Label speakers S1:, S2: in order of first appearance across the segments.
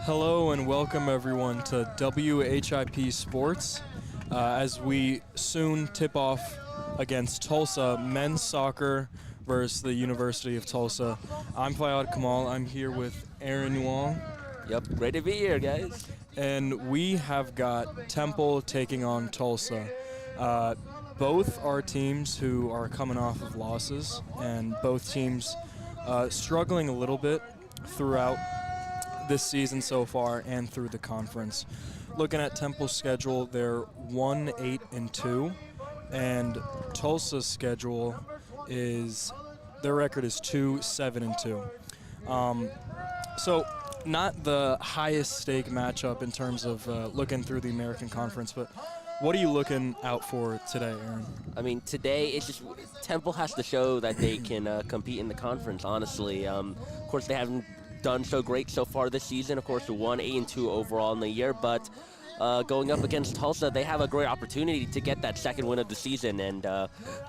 S1: Hello and welcome everyone to WHIP Sports as we soon tip off against Tulsa men's soccer versus the University of Tulsa. I'm Fayad Kamal. I'm here with Aaron Wong.
S2: Yep, great to be here, guys.
S1: And we have got Temple taking on Tulsa. Both are teams who are coming off of losses, and both teams struggling a little bit throughout this season so far and through the conference. Looking at Temple's schedule, they're 1-8-2, and Tulsa's schedule is their record is 2-7-2. So not the highest stake matchup in terms of looking through the American Conference, but what are you looking out for today, Aaron?
S2: I mean, today it's just Temple has to show that they can compete in the conference. Honestly, of course they haven't done so great so far this season. Of course, 1-8-2 overall in the year, but going up against Tulsa, they have a great opportunity to get that second win of the season and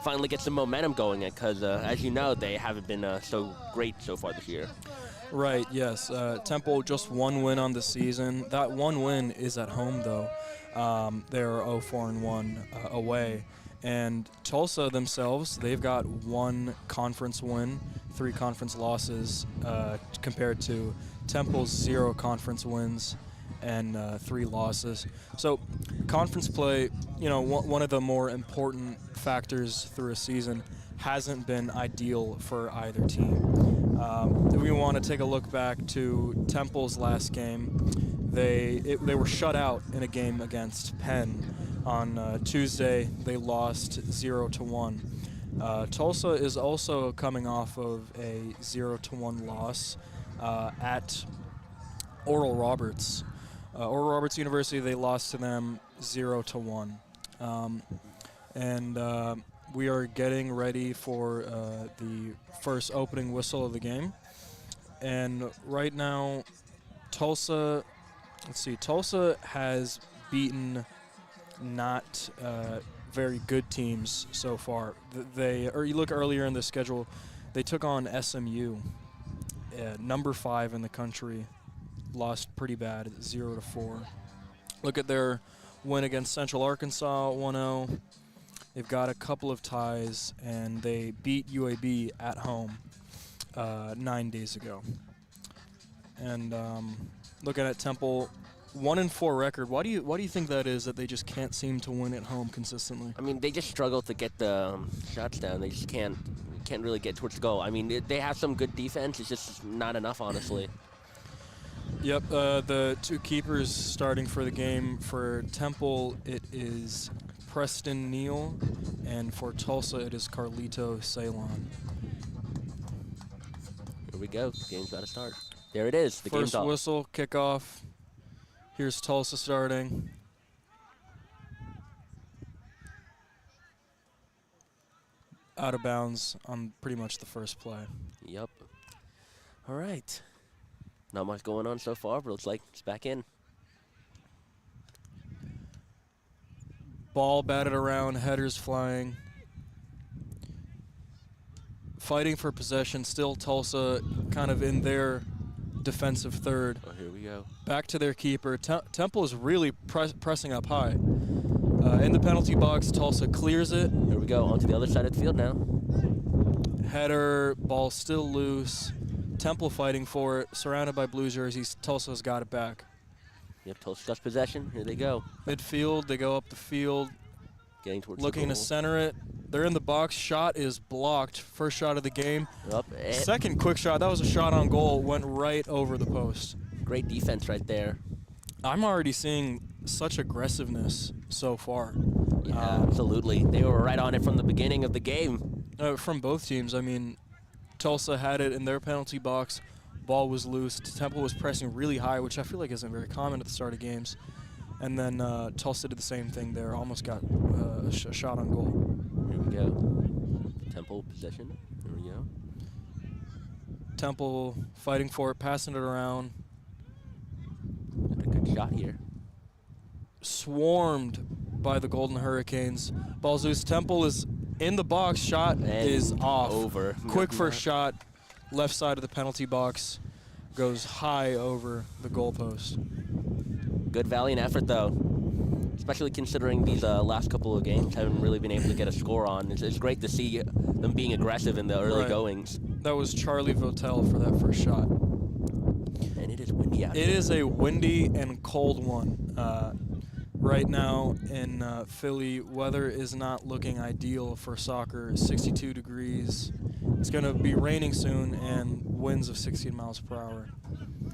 S2: finally get some momentum going. Because as you know, they haven't been so great so far this year.
S1: Right. Yes. Temple just one win on the season. That one win is at home, though. They're 0-4-1 away. And Tulsa themselves, they've got one conference win, 3 conference losses, compared to Temple's 0 conference wins and 3 losses. So conference play, you know, one of the more important factors through a season hasn't been ideal for either team. We want to take a look back to Temple's last game. They were shut out in a game against Penn. On Tuesday, they lost 0-1. Tulsa is also coming off of a 0-1 loss at Oral Roberts. Oral Roberts University, they lost to them 0-1. We are getting ready for the first opening whistle of the game. And right now, Tulsa has beaten not very good teams so far. You look earlier in the schedule, they took on SMU, number 5 in the country, lost pretty bad, 0-4. Look at their win against Central Arkansas, 1-0. They've got a couple of ties, and they beat UAB at home 9 days ago. And looking at Temple, 1-4 record. Why do you think that is, that they just can't seem to win at home consistently?
S2: I mean, they just struggle to get the shots down. They just can't really get towards the goal. I mean, they have some good defense. It's just not enough, honestly.
S1: Yep, the 2 keepers starting for the game. For Temple, it is Preston Neal, and for Tulsa, it is Carlito Ceylon.
S2: Here we go. Game's about to start. There it is. The game's
S1: First
S2: off.
S1: whistle, kickoff. Here's Tulsa starting. Out of bounds on pretty much the first play.
S2: Yep. All right. Not much going on so far, but looks like it's back in.
S1: Ball batted around, headers flying. Fighting for possession, still Tulsa kind of in their defensive third.
S2: Oh, here we go.
S1: Back to their keeper. Temple is really pressing up high. In the penalty box, Tulsa clears it.
S2: Here we go, onto the other side of the field now.
S1: Header, ball still loose. Temple fighting for it, surrounded by blue jerseys. Tulsa's got it back.
S2: Yep, Tulsa got possession. Here they go.
S1: Midfield, they go up the field.
S2: Getting towards
S1: looking
S2: the
S1: to
S2: goal.
S1: center it. They're in the box. Shot is blocked. First shot of the game.
S2: Up.
S1: Second quick shot. That was a shot on goal. Went right over the post.
S2: Great defense right there.
S1: I'm already seeing such aggressiveness so far.
S2: Yeah, absolutely. They were right on it from the beginning of the game.
S1: From both teams. I mean, Tulsa had it in their penalty box. Ball was loose. Temple was pressing really high, which I feel like isn't very common at the start of games. And then Tulsa did the same thing there. Almost got a shot on goal.
S2: Here we go. Temple possession. Here we go.
S1: Temple fighting for it, passing it around.
S2: Got a good shot here.
S1: Swarmed by the Golden Hurricanes. Ball's loose. Temple is in the box. Shot
S2: And
S1: is off.
S2: Over.
S1: Quick first shot, left side of the penalty box. goes high over the goalpost.
S2: Good valiant effort, though, especially considering these last couple of games haven't really been able to get a score on. It's great to see them being aggressive in the early goings.
S1: That was Charlie Votel for that first shot.
S2: And it is windy out here.
S1: It is a windy and cold one. Right now in Philly, weather is not looking ideal for soccer. 62 degrees. It's going to be raining soon and winds of 16 miles per hour.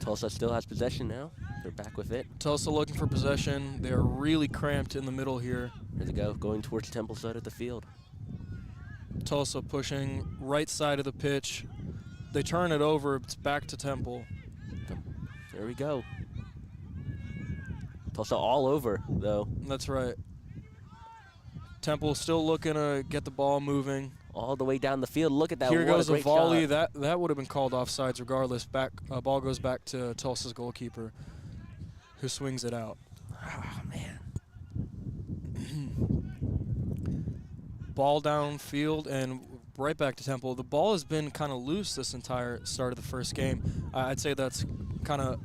S2: Tulsa still has possession now. They're back with it.
S1: Tulsa looking for possession. They're really cramped in the middle here.
S2: Here they go, going towards Temple side of the field.
S1: Tulsa pushing right side of the pitch. They turn it over. It's back to Temple.
S2: There we go. Tulsa all over, though.
S1: That's right. Temple still looking to get the ball moving.
S2: All the way down the field. Look at that.
S1: Here goes a volley.
S2: Shot.
S1: That would have been called offsides regardless. Ball goes back to Tulsa's goalkeeper, who swings it out.
S2: Oh, man.
S1: Ball downfield and right back to Temple. The ball has been kind of loose this entire start of the first game. I'd say that's kind of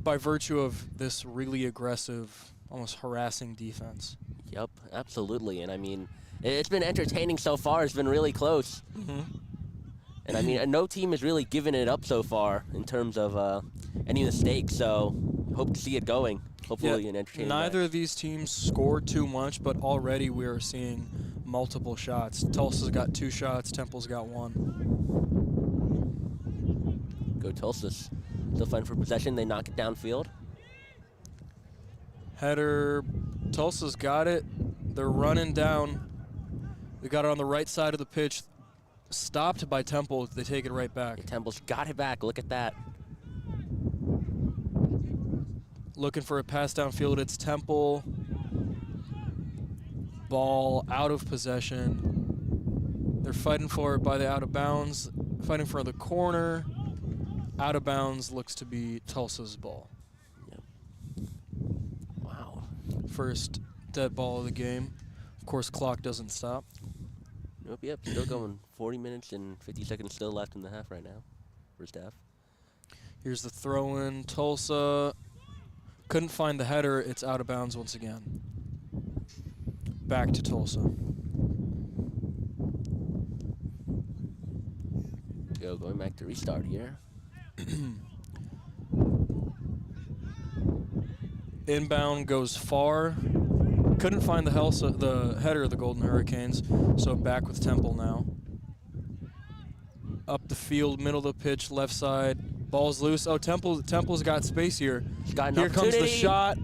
S1: by virtue of this really aggressive, almost harassing defense.
S2: Yep, absolutely. And I mean, it's been entertaining so far. It's been really close. And I mean, no team has really given it up so far in terms of any mistakes. So hope to see it going. Hopefully an entertaining
S1: Neither
S2: match.
S1: of these teams scored too much, but already we are seeing multiple shots. Tulsa's got 2 shots. Temple's got 1.
S2: Go Tulsa's. Still fighting for possession. They knock it downfield.
S1: Header. Tulsa's got it. They're running down. They got it on the right side of the pitch. Stopped by Temple. They take it right back.
S2: Temple's got it back. Look at that.
S1: Looking for a pass downfield. It's Temple. Ball out of possession. They're fighting for it by the out of bounds. Fighting for the corner. Out of bounds looks to be Tulsa's ball.
S2: Yep. Wow.
S1: First dead ball of the game. Of course, clock doesn't stop.
S2: Nope, yep. Still going. 40 minutes and 50 seconds still left in the half right now. First half.
S1: Here's the throw in. Tulsa couldn't find the header. It's out of bounds once again. Back to Tulsa.
S2: Going back to restart here.
S1: Inbound goes far. Couldn't find the header of the Golden Hurricanes, so back with Temple now. Up the field, middle of the pitch, left side. Ball's loose. Oh, Temple's got space here. Here comes the shot.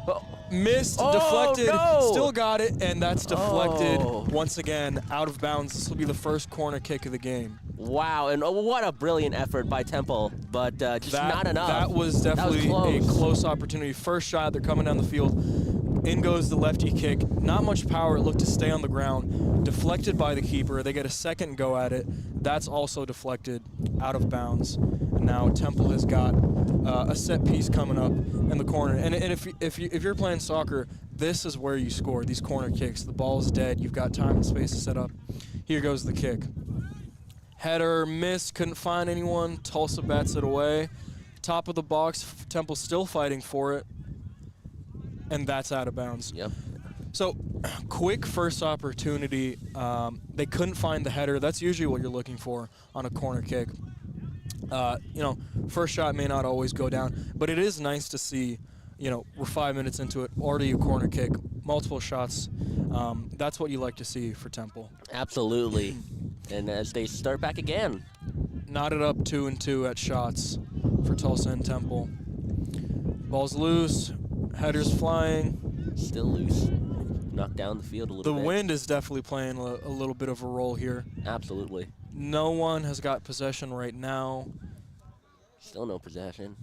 S2: Oh.
S1: Missed, deflected, still got it, and that's deflected once again out of bounds. This will be the first corner kick of the game.
S2: Wow, and what a brilliant effort by Temple, but just not enough.
S1: That was definitely a close opportunity. First shot, they're coming down the field. In goes the lefty kick. Not much power. It looked to stay on the ground. Deflected by the keeper. They get a second go at it. That's also deflected out of bounds. And now Temple has got a set piece coming up in the corner. And if you're playing soccer, this is where you score, these corner kicks. The ball is dead. You've got time and space to set up. Here goes the kick. Header, missed, couldn't find anyone. Tulsa bats it away. Top of the box, Temple still fighting for it. And that's out of bounds.
S2: Yep.
S1: So, quick first opportunity. They couldn't find the header. That's usually what you're looking for on a corner kick. First shot may not always go down, but it is nice to see, we're 5 minutes into it, already a corner kick, multiple shots. That's what you like to see for Temple.
S2: Absolutely. And as they start back again.
S1: Knotted up 2-2 at shots for Tulsa and Temple. Ball's loose. Headers flying.
S2: Still loose. Knocked down the field a little bit.
S1: The wind is definitely playing a little bit of a role here.
S2: Absolutely.
S1: No one has got possession right now.
S2: Still no possession.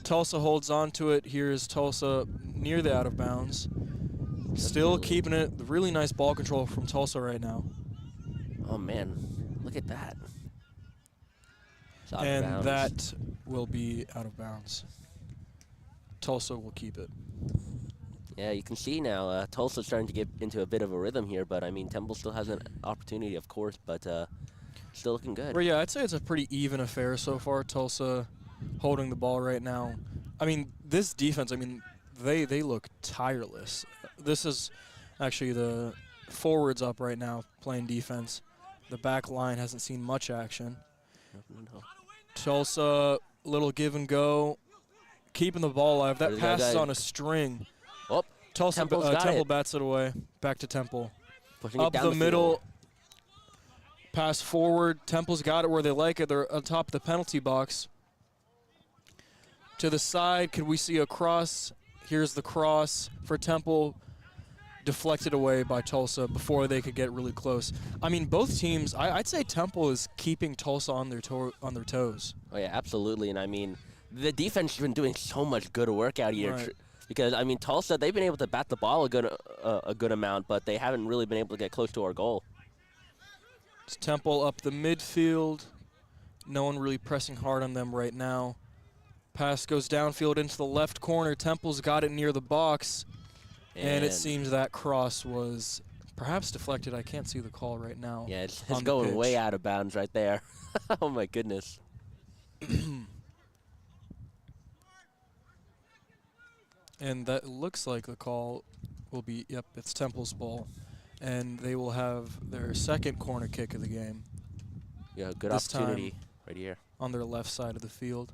S1: Tulsa holds on to it. Here's Tulsa near the out of bounds. Still keeping it. Really nice ball control from Tulsa right now.
S2: Oh, man. Look at that.
S1: And that will be out of bounds. Tulsa will keep it.
S2: Yeah, you can see now Tulsa's starting to get into a bit of a rhythm here, but I mean Temple still has an opportunity, of course, but Still looking good.
S1: Well, yeah, I'd say it's a pretty even affair so far. Tulsa holding the ball right now. I mean, this defense, I mean, they look tireless. This is actually the forwards up right now playing defense. The back line hasn't seen much action.
S2: No.
S1: Tulsa, little give and go, keeping the ball alive. That pass is on a string.
S2: Oh,
S1: Tulsa Temple bats it away. Back to Temple.
S2: Pushing
S1: Up
S2: it down
S1: the middle.
S2: field.
S1: Pass forward. Temple's got it where they like it. They're on top of the penalty box. To the side, could we see a cross? Here's the cross for Temple. Deflected away by Tulsa before they could get really close. I mean, both teams, I'd say Temple is keeping Tulsa on their toes.
S2: Oh, yeah, absolutely. And, I mean, the defense has been doing so much good work out here.
S1: Right.
S2: Because, I mean, Tulsa, they've been able to bat the ball a good amount, but they haven't really been able to get close to our goal.
S1: It's Temple up the midfield. No one really pressing hard on them right now. Pass goes downfield into the left corner. Temple's got it near the box. And it seems that cross was perhaps deflected. I can't see the call right now.
S2: Yeah, it's going way out of bounds right there. Oh, my goodness.
S1: And that looks like the call will be, yep, it's Temple's ball. And they will have their second corner kick of the game.
S2: Yeah, good
S1: this
S2: opportunity
S1: time
S2: right here.
S1: On their left side of the field.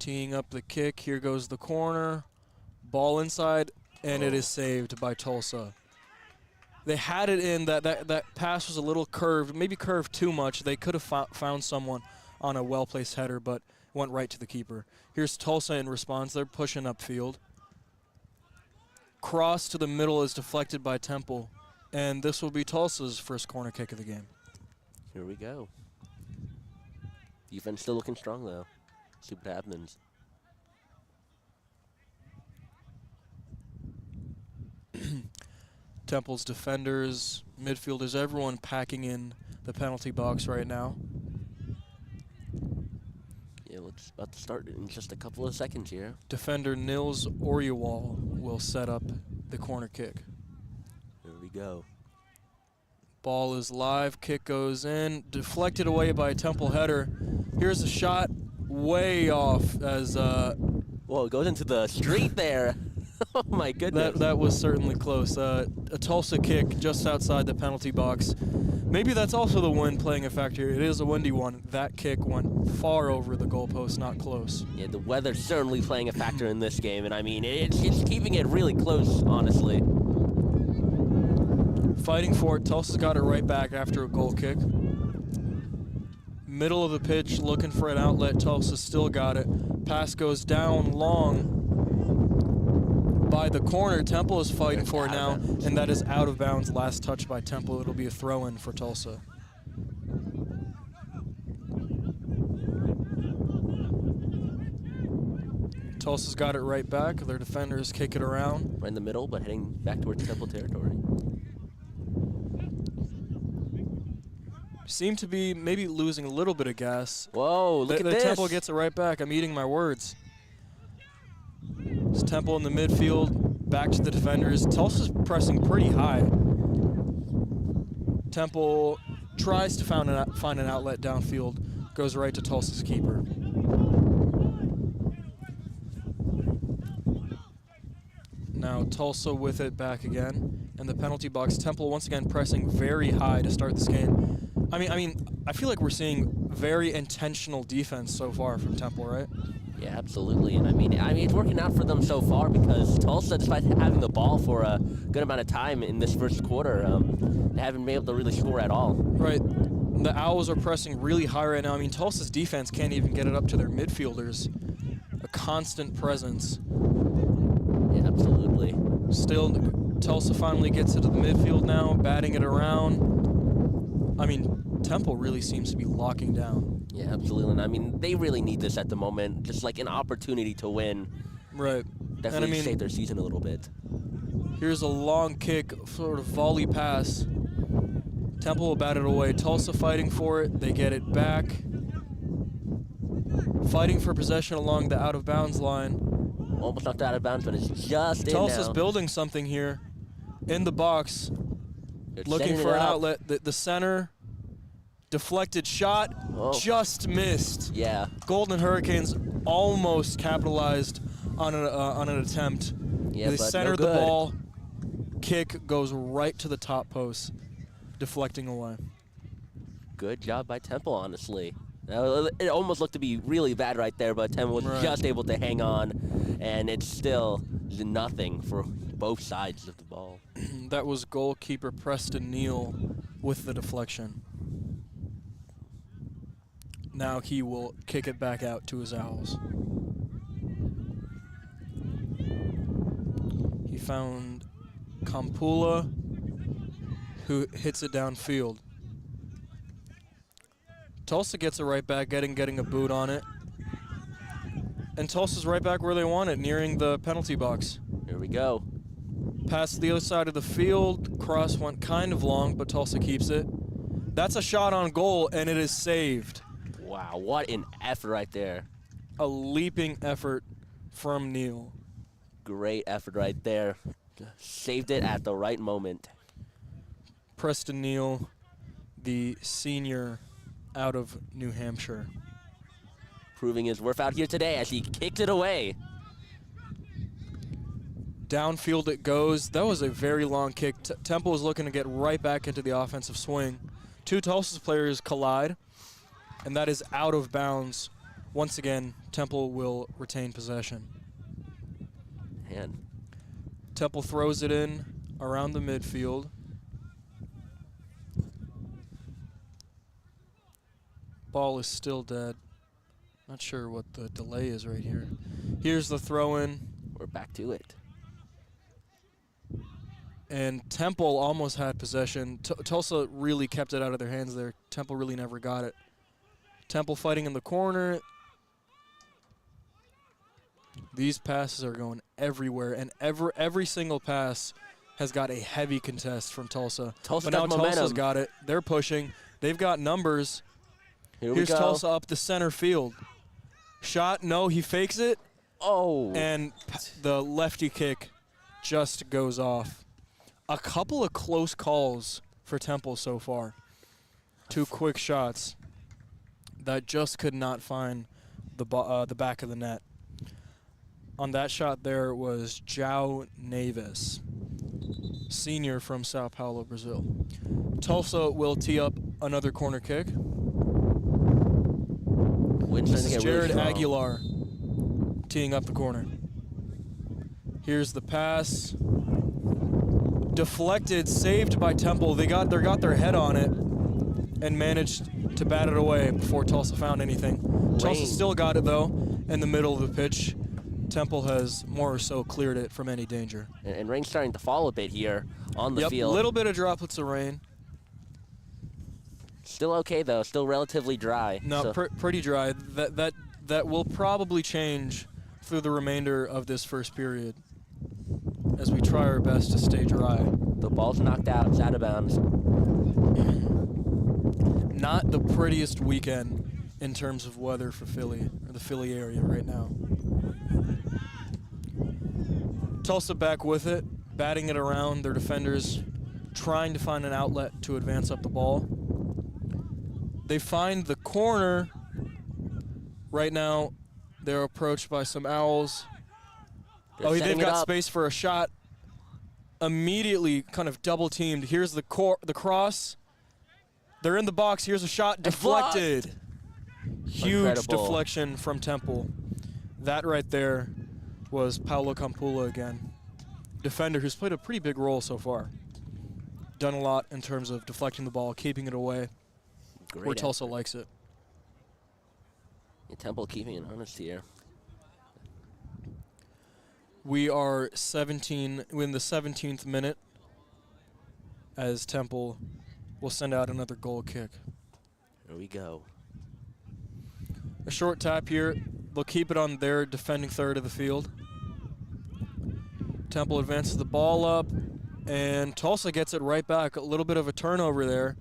S1: Teeing up the kick. Here goes the corner. Ball inside, and it is saved by Tulsa. They had it in. That pass was a little curved, maybe curved too much. They could have found someone on a well-placed header, but went right to the keeper. Here's Tulsa in response. They're pushing upfield. Cross to the middle is deflected by Temple, and this will be Tulsa's first corner kick of the game.
S2: Here we go. Defense still looking strong, though. See what happens.
S1: Temple's defenders, midfielders, everyone packing in the penalty box right now.
S2: Yeah, it's about to start in just a couple of seconds here.
S1: Defender Nils Oryewall will set up the corner kick.
S2: There we go.
S1: Ball is live, kick goes in, deflected away by a Temple header. Here's a shot way off as
S2: Whoa, it goes into the street there. Oh my goodness.
S1: That was certainly close. A Tulsa kick just outside the penalty box. Maybe that's also the wind playing a factor. It is a windy one. That kick went far over the goalpost, not close.
S2: Yeah, the weather's certainly playing a factor in this game, and I mean, it's keeping it really close, honestly.
S1: Fighting for it. Tulsa's got it right back after a goal kick. Middle of the pitch, looking for an outlet. Tulsa still got it. Pass goes down long by the corner. Temple is fighting for it now, and that is out of bounds. Last touch by Temple. It'll be a throw-in for Tulsa. Tulsa's got it right back. Their defenders kick it around.
S2: Right in the middle, but heading back towards Temple territory.
S1: Seem to be maybe losing a little bit of gas.
S2: Whoa, look at this.
S1: Temple gets it right back. I'm eating my words. It's Temple in the midfield, back to the defenders. Tulsa's pressing pretty high. Temple tries to find an outlet downfield, goes right to Tulsa's keeper. Now Tulsa with it back again in the penalty box. Temple once again pressing very high to start this game. I feel like we're seeing very intentional defense so far from Temple, right?
S2: Yeah, absolutely. And I mean, it's working out for them so far because Tulsa, despite having the ball for a good amount of time in this first quarter, they haven't been able to really score at all.
S1: Right. The Owls are pressing really high right now. I mean, Tulsa's defense can't even get it up to their midfielders. A constant presence.
S2: Yeah, absolutely.
S1: Still, Tulsa finally gets it to the midfield now, batting it around. I mean, Temple really seems to be locking down.
S2: Yeah, absolutely. And I mean, they really need this at the moment, just like an opportunity to win.
S1: Right.
S2: Definitely save their season a little bit.
S1: Here's a long kick, sort of volley pass. Temple will bat it away. Tulsa fighting for it. They get it back. Fighting for possession along the out-of-bounds line.
S2: Almost knocked out of bounds, but it's just
S1: Tulsa's
S2: in now.
S1: building something here in the box,
S2: They're
S1: looking
S2: setting
S1: for
S2: it
S1: an
S2: up.
S1: outlet. The center, deflected shot,
S2: Oh.
S1: just missed.
S2: Yeah.
S1: Golden Hurricanes almost capitalized on an attempt.
S2: Yeah,
S1: They
S2: but
S1: centered
S2: no
S1: the
S2: good.
S1: ball. Kick goes right to the top post, deflecting away.
S2: Good job by Temple, honestly. It almost looked to be really bad right there, but Temple was
S1: Right.
S2: just able to hang on, and it's still nothing for both sides of the ball.
S1: That was goalkeeper Preston Neal with the deflection. Now he will kick it back out to his Owls. He found Kampula, who hits it downfield. Tulsa gets it right back, getting a boot on it. And Tulsa's right back where they want it, nearing the penalty box.
S2: Here we go.
S1: Pass to the other side of the field. Cross went kind of long, but Tulsa keeps it. That's a shot on goal, and it is saved.
S2: Wow, what an effort right there.
S1: A leaping effort from Neal.
S2: Great effort right there. Saved it at the right moment.
S1: Preston Neal, the senior out of New Hampshire.
S2: Proving his worth out here today as he kicked it away.
S1: Downfield it goes. That was a very long kick. Temple was looking to get right back into the offensive swing. Two Tulsa players collide, and that is out of bounds. Once again, Temple will retain possession.
S2: Man,
S1: Temple throws it in around the midfield. Ball is still dead. Not sure what the delay is right here. Here's the throw in.
S2: we're back to it.
S1: And Temple almost had possession. Tulsa really kept it out of their hands there. Temple really never got it. Temple fighting in the corner. These passes are going everywhere, and every single pass has got a heavy contest from Tulsa.
S2: Tulsa
S1: But now
S2: got
S1: Tulsa's
S2: momentum.
S1: got it. They're pushing. They've got numbers.
S2: Here
S1: Here's
S2: we go.
S1: Tulsa up the center field. Shot, no, he fakes it,
S2: Oh,
S1: and the lefty kick just goes off. A couple of close calls for Temple so far. Two quick shots that just could not find the back of the net. On that shot there was João Neves, senior from Sao Paulo, Brazil. Tulsa will tee up another corner kick. This is Jared Aguilar teeing up the corner. Here's the pass. Deflected, saved by Temple. They got their head on it and managed to bat it away before Tulsa found anything. Tulsa still got it, though, in the middle of the pitch. Temple has more or so cleared it from any danger.
S2: And rain's starting to fall a bit here on the
S1: Yep,
S2: field.
S1: little bit of droplets of rain.
S2: Still okay, though. Still relatively dry.
S1: No,
S2: So-
S1: pretty dry. That will probably change through the remainder of this first period as we try our best to stay dry.
S2: the ball's knocked out. It's out of bounds.
S1: Not the prettiest weekend in terms of weather for Philly, or the Philly area right now. Tulsa back with it, batting it around, their defenders trying to find an outlet to advance up the ball. They find the corner. Right now, they're approached by some Owls.
S2: They're
S1: They've
S2: setting it
S1: got
S2: up.
S1: space for a shot. Immediately kind of double teamed. Here's the cross. They're in the box. Here's a shot deflected. Huge
S2: Incredible.
S1: deflection from Temple. That right there was Paulo Campula again. Defender who's played a pretty big role so far. Done a lot in terms of deflecting the ball, keeping it away
S2: Great
S1: where Tulsa
S2: effort.
S1: likes it.
S2: Yeah, Temple keeping it honest here.
S1: We are in the 17th minute as Temple will send out another goal kick.
S2: Here we go.
S1: A short tap here. They'll keep it on their defending third of the field. Temple advances the ball up, and Tulsa gets it right back. A little bit of a turnover there.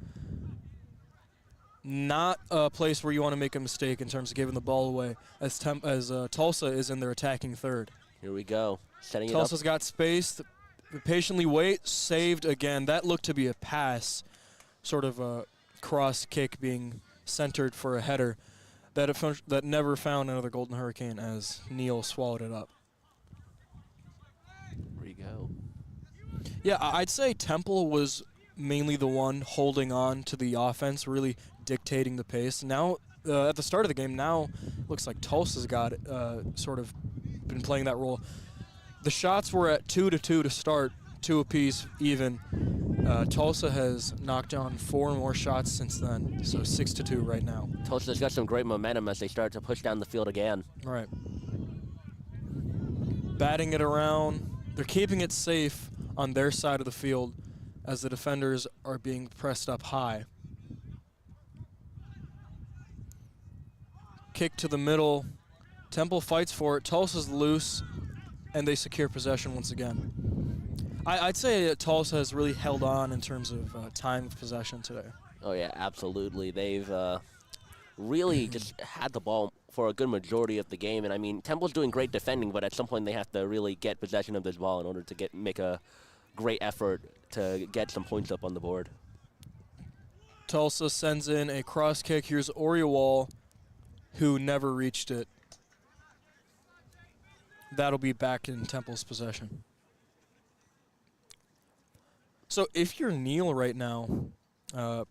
S1: Not a place where you want to make a mistake in terms of giving the ball away, as Tulsa is in their attacking third.
S2: Here we go. Setting it up.
S1: Tulsa's got space. They patiently wait. Saved again. That looked to be a pass, sort of a cross kick being centered for a header that never found another Golden Hurricane as Neal swallowed it up.
S2: Here we go.
S1: Yeah, I'd say Temple was mainly the one holding on to the offense, really dictating the pace. Now, at the start of the game, now looks like Tulsa's got sort of been playing that role. The shots were at 2-2 to start, 2 apiece, even. Tulsa has knocked down 4 more shots since then, so 6-2 right now.
S2: Tulsa's got some great momentum as they start to push down the field again.
S1: Right. Batting it around. They're keeping it safe on their side of the field as the defenders are being pressed up high. Kick to the middle. Temple fights for it. Tulsa's loose, and they secure possession once again. I'd say Tulsa has really held on in terms of time of possession today.
S2: Oh, yeah, absolutely. They've really just had the ball for a good majority of the game. And, I mean, Temple's doing great defending, but at some point they have to really get possession of this ball in order to make a great effort to get some points up on the board.
S1: Tulsa sends in a cross kick. Here's Oriawal, who never reached it. That'll be back in Temple's possession. So if you're Neal right now,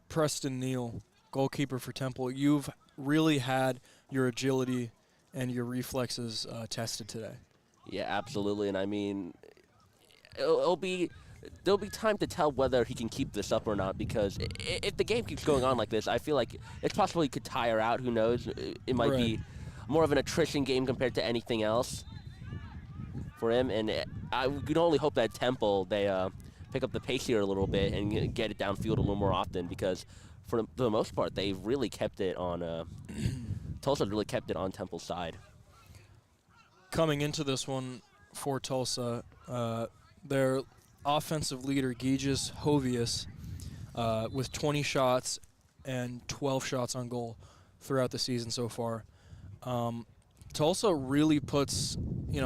S1: Preston Neal, goalkeeper for Temple, you've really had your agility and your reflexes tested today.
S2: Yeah, absolutely. And I mean, there'll be time to tell whether he can keep this up or not, because if the game keeps going on like this, I feel like it's possible he could tire out. Who knows? It might be more of an attrition game compared to anything else for him. And I could only hope that Temple, they pick up the pace here a little bit and get it downfield a little more often, because for the most part, they've really kept it on Tulsa's really kept it on Temple's side.
S1: Coming into this one for Tulsa, their offensive leader, Gijus Hovius, with 20 shots and 12 shots on goal throughout the season so far. Tulsa really puts,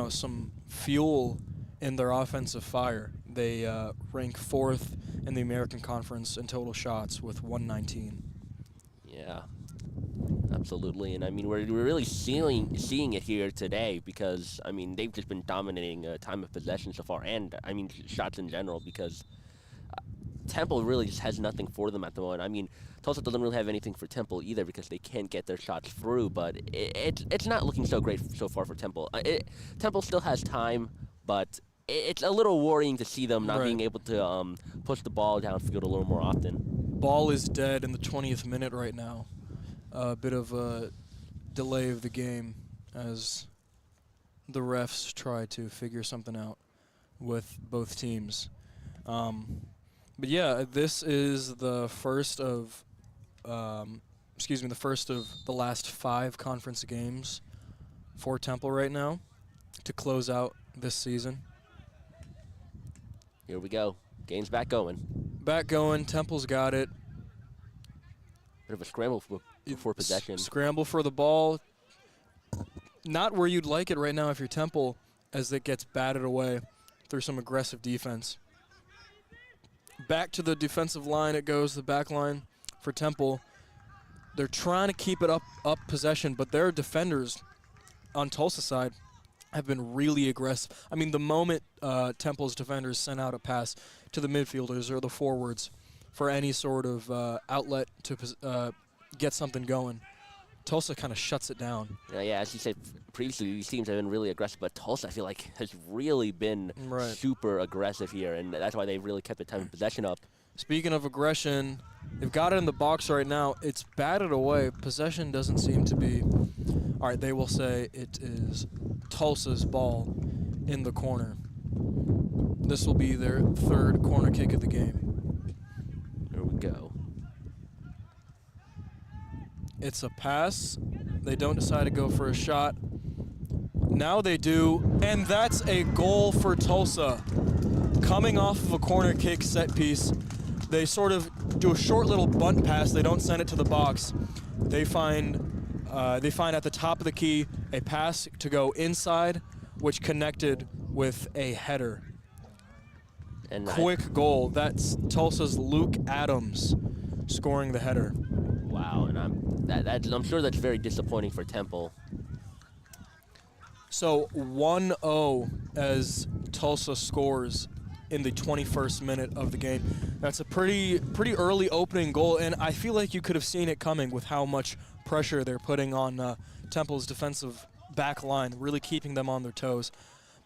S1: some fuel in their offensive fire. They rank 4th in the American Conference in total shots with 119.
S2: Yeah, absolutely. And I mean, we're really seeing it here today, because I mean, they've just been dominating time of possession so far, and I mean shots in general, because Temple really just has nothing for them at the moment. I mean, Tulsa doesn't really have anything for Temple either, because they can't get their shots through, but it's not looking so great so far for Temple. Temple still has time, but it's a little worrying to see them not being able to push the ball downfield a little more often.
S1: Ball is dead in the 20th minute right now. A bit of a delay of the game as the refs try to figure something out with both teams. But yeah, this is the first of the last 5 conference games for Temple right now to close out this season.
S2: Here we go. Game's back going.
S1: Back going. Temple's got it.
S2: Bit of a scramble for possession.
S1: Scramble for the ball. Not where you'd like it right now if you're Temple, as it gets batted away through some aggressive defense. Back to the defensive line it goes, the back line for Temple. They're trying to keep it up possession, but their defenders on Tulsa side have been really aggressive. I mean, the moment Temple's defenders send out a pass to the midfielders or the forwards for any sort of outlet to get something going, Tulsa kind of shuts it down.
S2: Yeah, as you said previously, these teams have been really aggressive, but Tulsa, I feel like, has really been super aggressive here, and that's why they've really kept the time of possession up.
S1: Speaking of aggression, they've got it in the box right now. It's batted away. Possession doesn't seem to be. All right, they will say it is Tulsa's ball in the corner. This will be their 3rd corner kick of the game.
S2: Here we go.
S1: It's a pass. They don't decide to go for a shot. Now they do, and that's a goal for Tulsa. Coming off of a corner kick set piece, they sort of do a short little bunt pass. They don't send it to the box. They find at the top of the key a pass to go inside which connected with a header.
S2: And
S1: Quick goal. That's Tulsa's Luke Adams scoring the header.
S2: Wow, and I'm sure that's very disappointing for Temple.
S1: So 1-0 as Tulsa scores in the 21st minute of the game. That's a pretty early opening goal, and I feel like you could have seen it coming with how much pressure they're putting on Temple's defensive back line, really keeping them on their toes.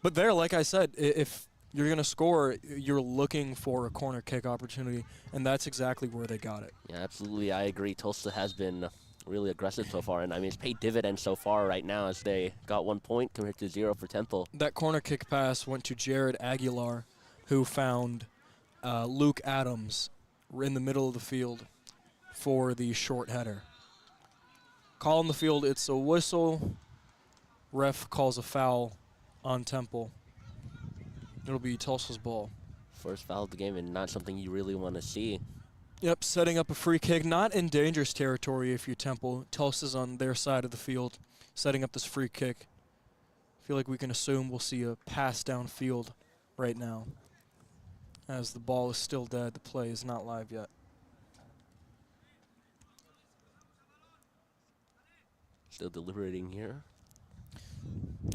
S1: But there, like I said, if you're going to score, you're looking for a corner kick opportunity, and that's exactly where they got it.
S2: Yeah, absolutely, I agree. Tulsa has been really aggressive so far, and I mean, it's paid dividends so far right now as they got 1 point compared to 0 for Temple.
S1: That corner kick pass went to Jared Aguilar, who found Luke Adams in the middle of the field for the short header. Call on the field, it's a whistle. Ref calls a foul on Temple. It'll be Tulsa's ball.
S2: First foul of the game, and not something you really want to see.
S1: Yep, setting up a free kick, not in dangerous territory if you're Temple. Tulsa's on their side of the field, setting up this free kick. I feel like we can assume we'll see a pass downfield right now, as the ball is still dead. The play is not live yet.
S2: Still deliberating here.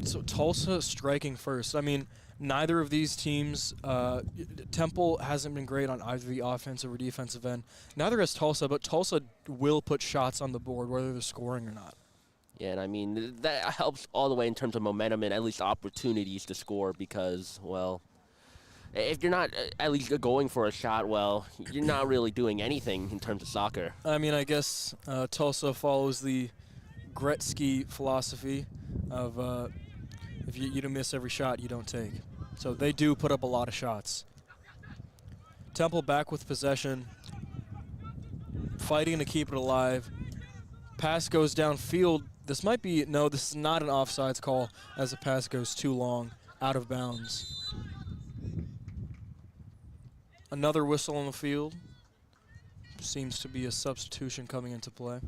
S1: So Tulsa striking first. I mean, neither of these teams, Temple hasn't been great on either the offensive or defensive end. Neither has Tulsa, but Tulsa will put shots on the board whether they're scoring or not.
S2: Yeah, and I mean, that helps all the way in terms of momentum and at least opportunities to score because, well, if you're not at least going for a shot, well, you're not really doing anything in terms of soccer.
S1: I mean, I guess Tulsa follows the Gretzky philosophy of if you don't miss every shot, you don't take. So they do put up a lot of shots. Temple back with possession, fighting to keep it alive. Pass goes downfield. This might be, no, this is not an offsides call as the pass goes too long, out of bounds. Another whistle on the field. Seems to be a substitution coming into play.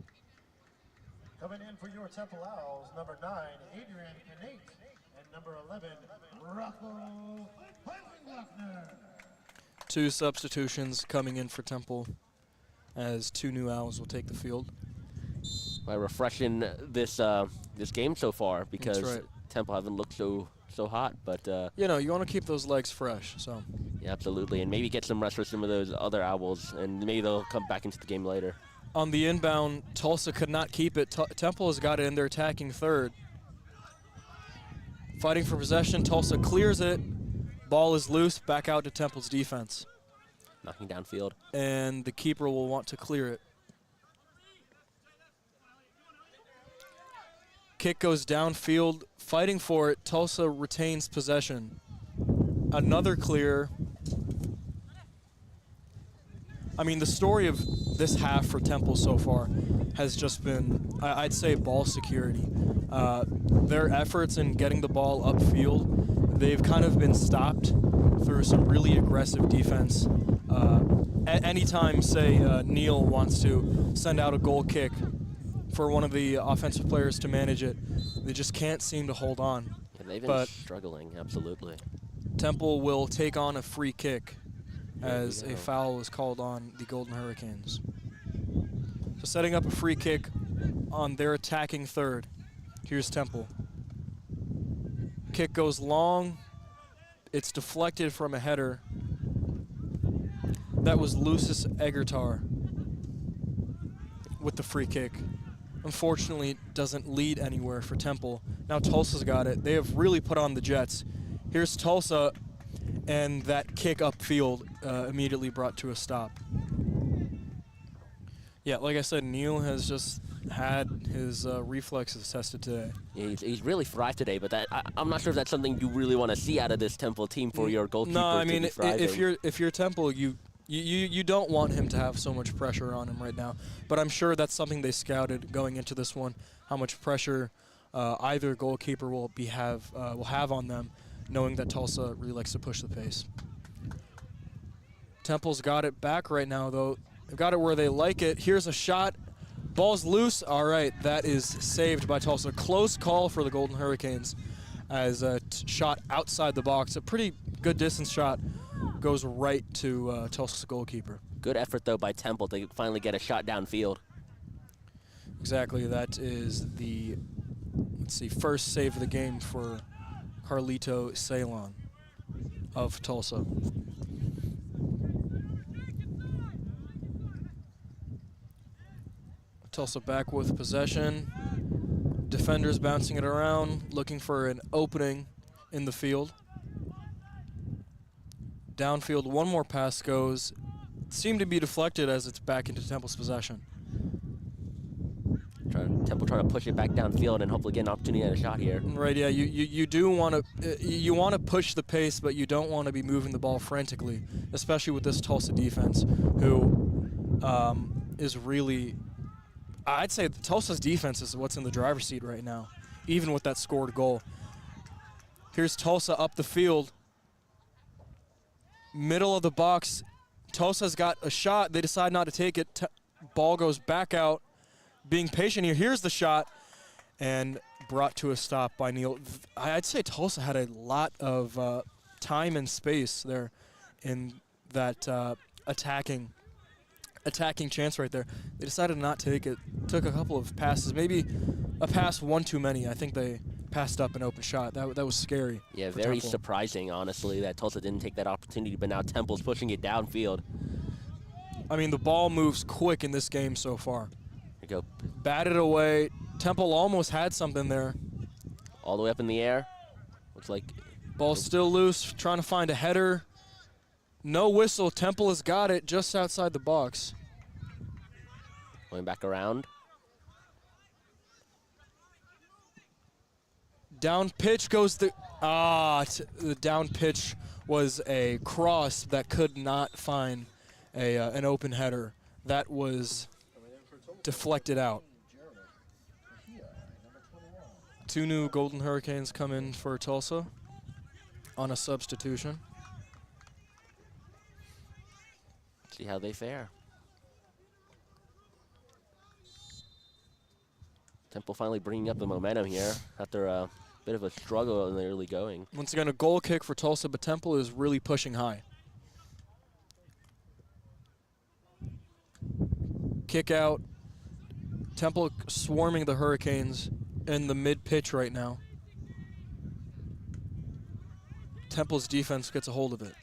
S3: Coming in for your Temple Owls, number 9, Adrian Canate, and number 11, Rocco Heusenlochner.
S1: Two substitutions coming in for Temple as two new Owls will take the field.
S2: By refreshing this this game so far because
S1: right.
S2: Temple haven't looked so hot, but
S1: You know, you want to keep those legs fresh, so.
S2: yeah, absolutely, and maybe get some rest for some of those other Owls, and maybe they'll come back into the game later.
S1: On the inbound, Tulsa could not keep it. Temple has got it in their attacking third. Fighting for possession, Tulsa clears it. Ball is loose, back out to Temple's defense.
S2: Knocking downfield.
S1: And the keeper will want to clear it. Kick goes downfield, fighting for it. Tulsa retains possession. Another clear. I mean, the story of this half for Temple so far has just been, I'd say, ball security. Their efforts in getting the ball upfield, they've kind of been stopped through some really aggressive defense. Anytime, say, Neal wants to send out a goal kick for one of the offensive players to manage it, they just can't seem to hold on.
S2: Yeah, they've been struggling, absolutely.
S1: Temple will take on a free kick as a foul is called on the Golden Hurricanes. So setting up a free kick on their attacking third. Here's Temple. Kick goes long. It's deflected from a header. That was Lucis Egertar with the free kick. Unfortunately, doesn't lead anywhere for Temple. Now Tulsa's got it. They have really put on the Jets. Here's Tulsa, and that kick upfield immediately brought to a stop. Yeah, like I said, Neal has just had his reflexes tested today.
S2: Yeah, he's really thrived today, but I'm not sure if that's something you really want to see out of this Temple team for your goalkeeper.
S1: No, I
S2: to
S1: mean,
S2: be thriving.
S1: if you're Temple, you don't want him to have so much pressure on him right now. But I'm sure that's something they scouted going into this one, how much pressure either goalkeeper will have on them, knowing that Tulsa really likes to push the pace. Temple's got it back right now, though. They've got it where they like it. Here's a shot. Ball's loose. All right, that is saved by Tulsa. Close call for the Golden Hurricanes. as a shot outside the box. A pretty good distance shot goes right to Tulsa's goalkeeper.
S2: Good effort, though, by Temple to finally get a shot downfield.
S1: Exactly. That is the, let's see, first save of the game for Carlito Ceylon of Tulsa. Tulsa back with possession. Defenders bouncing it around, looking for an opening in the field. Downfield, one more pass goes. Seemed to be deflected as it's back into Temple's possession.
S2: Temple trying to push it back downfield and hopefully get an opportunity at a shot here.
S1: Right, yeah, you do want to push the pace, but you don't want to be moving the ball frantically, especially with this Tulsa defense, who is really, I'd say Tulsa's defense is what's in the driver's seat right now, even with that scored goal. Here's Tulsa up the field, middle of the box. Tulsa's got a shot. They decide not to take it. Ball goes back out. Being patient here. Here's the shot, and brought to a stop by Neal. I'd say Tulsa had a lot of time and space there in that attacking chance right there. They decided to not take it. Took a couple of passes, maybe a pass one too many. I think they passed up an open shot. That was scary.
S2: Yeah, very
S1: Temple.
S2: surprising, honestly, that Tulsa didn't take that opportunity, but now Temple's pushing it downfield.
S1: I mean, the ball moves quick in this game so far.
S2: Go
S1: Batted away. Temple almost had something there.
S2: all the way up in the air. Looks like
S1: Ball's still loose, trying to find a header. No whistle. Temple has got it just outside the box.
S2: going back around.
S1: Down pitch goes the down pitch was a cross that could not find an open header. That was deflected out. 2 new Golden Hurricanes come in for Tulsa on a substitution.
S2: See how they fare. Temple finally bringing up the momentum here after a bit of a struggle in the early going.
S1: Once again, a goal kick for Tulsa, but Temple is really pushing high. Kick out. Temple swarming the Hurricanes in the mid-pitch right now. Temple's defense gets a hold of it.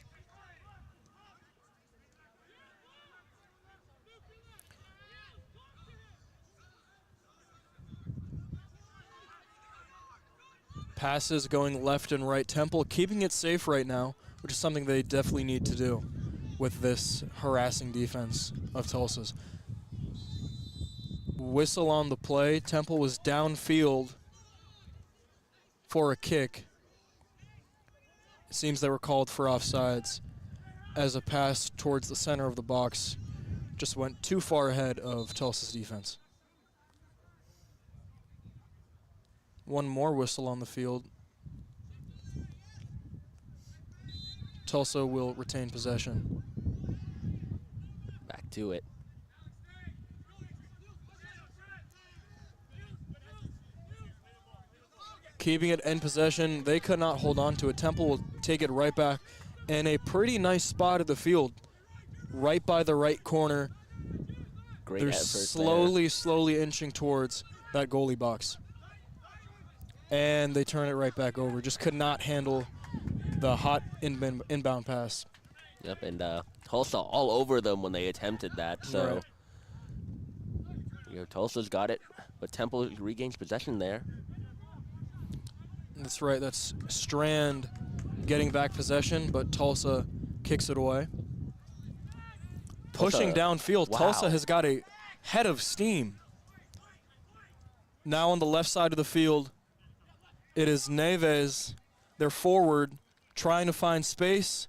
S1: Passes going left and right. Temple keeping it safe right now, which is something they definitely need to do with this harassing defense of Tulsa's. Whistle on the play. Temple was downfield for a kick. It seems they were called for offsides as a pass towards the center of the box just went too far ahead of Tulsa's defense. One more whistle on the field. Tulsa will retain possession.
S2: Back to it.
S1: Keeping it in possession, they could not hold on to it. Temple will take it right back in a pretty nice spot of the field, right by the right corner.
S2: Great
S1: They're
S2: effort
S1: slowly inching towards that goalie box. And they turn it right back over. Just could not handle the hot inbound pass.
S2: Yep, and Tulsa all over them when they attempted that. So,
S1: Right.
S2: you know, Tulsa's got it, but Temple regains possession there.
S1: That's right. That's Strand getting back possession, but Tulsa kicks it away. Pushing downfield.
S2: Wow.
S1: Tulsa has got a head of steam. Now on the left side of the field, it is Neves, their forward, trying to find space,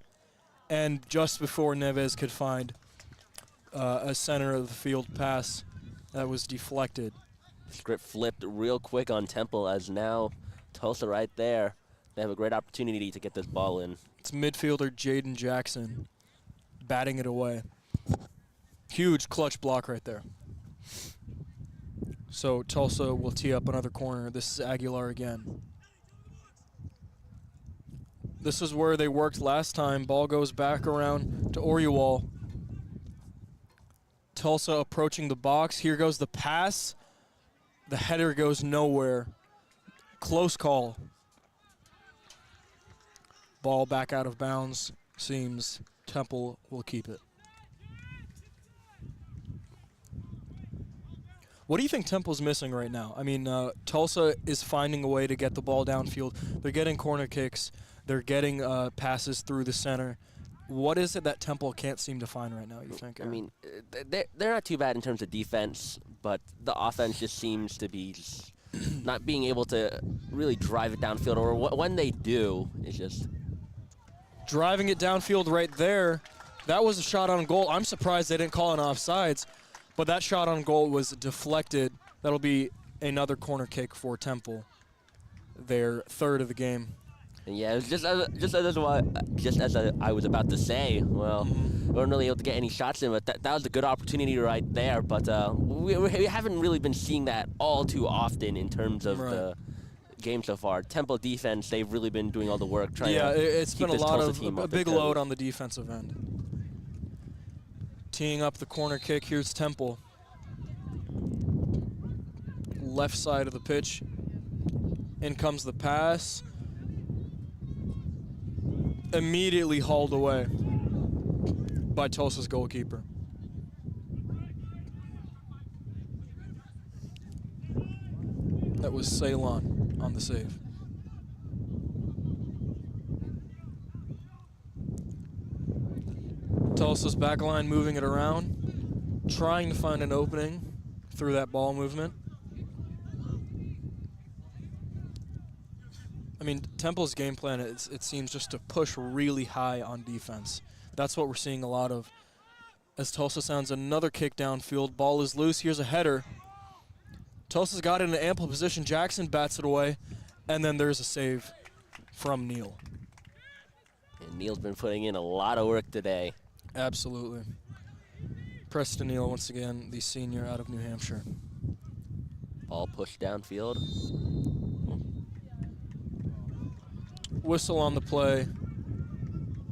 S1: and just before Neves could find a center of the field pass that was deflected.
S2: Script flipped real quick on Temple as now Tulsa right there. They have a great opportunity to get this ball in.
S1: It's midfielder Jaden Jackson batting it away. Huge clutch block right there. So Tulsa will tee up another corner. This is Aguilar again. This is where they worked last time. Ball goes back around to Oriuwal. Tulsa approaching the box. Here goes the pass. The header goes nowhere. Close call. Ball back out of bounds. Seems Temple will keep it. What do you think Temple's missing right now? I mean, Tulsa is finding a way to get the ball downfield. They're getting corner kicks. They're getting passes through the center. What is it that Temple can't seem to find right now, you think?
S2: I mean, they're not too bad in terms of defense, but the offense just seems to be just not being able to really drive it downfield. Or when they do, it's just
S1: driving it downfield right there. That was a shot on goal. I'm surprised they didn't call an offsides, but that shot on goal was deflected. That'll be another corner kick for Temple, their third of the game.
S2: And yeah, it was just as I was about to say. Well, we weren't really able to get any shots in, but that was a good opportunity right there. But we haven't really been seeing that all too often in terms of the game so far. Temple defense, they've really been doing all the work.
S1: It's
S2: keep
S1: been a lot of
S2: a
S1: big load on the defensive end. Teeing up the corner kick. Here's Temple. Left side of the pitch. In comes the pass. Immediately hauled away by Tulsa's goalkeeper. That was Ceylon on the save. Tulsa's backline moving it around, trying to find an opening through that ball movement. I mean, Temple's game plan, it seems just to push really high on defense. That's what we're seeing a lot of. As Tulsa sounds another kick downfield, ball is loose. Here's a header. Tulsa's got it in an ample position. Jackson bats it away, and then there's a save from Neal.
S2: And Neal's been putting in a lot of work today.
S1: Absolutely. Preston Neal, once again, the senior out of New Hampshire.
S2: Ball pushed downfield.
S1: Whistle on the play,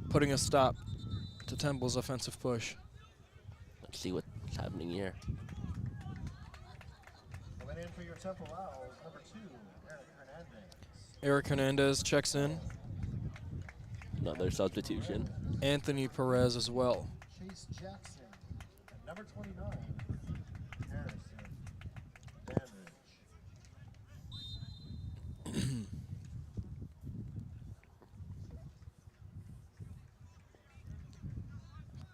S1: putting a stop to Temple's offensive push.
S2: Let's see what's happening here.
S3: Coming in for your Temple Owls, number 2, Eric Hernandez.
S1: Eric Hernandez checks in.
S2: Another substitution.
S1: Anthony Perez as well.
S3: Chase Jackson, and number 29, Harrison Dandridge.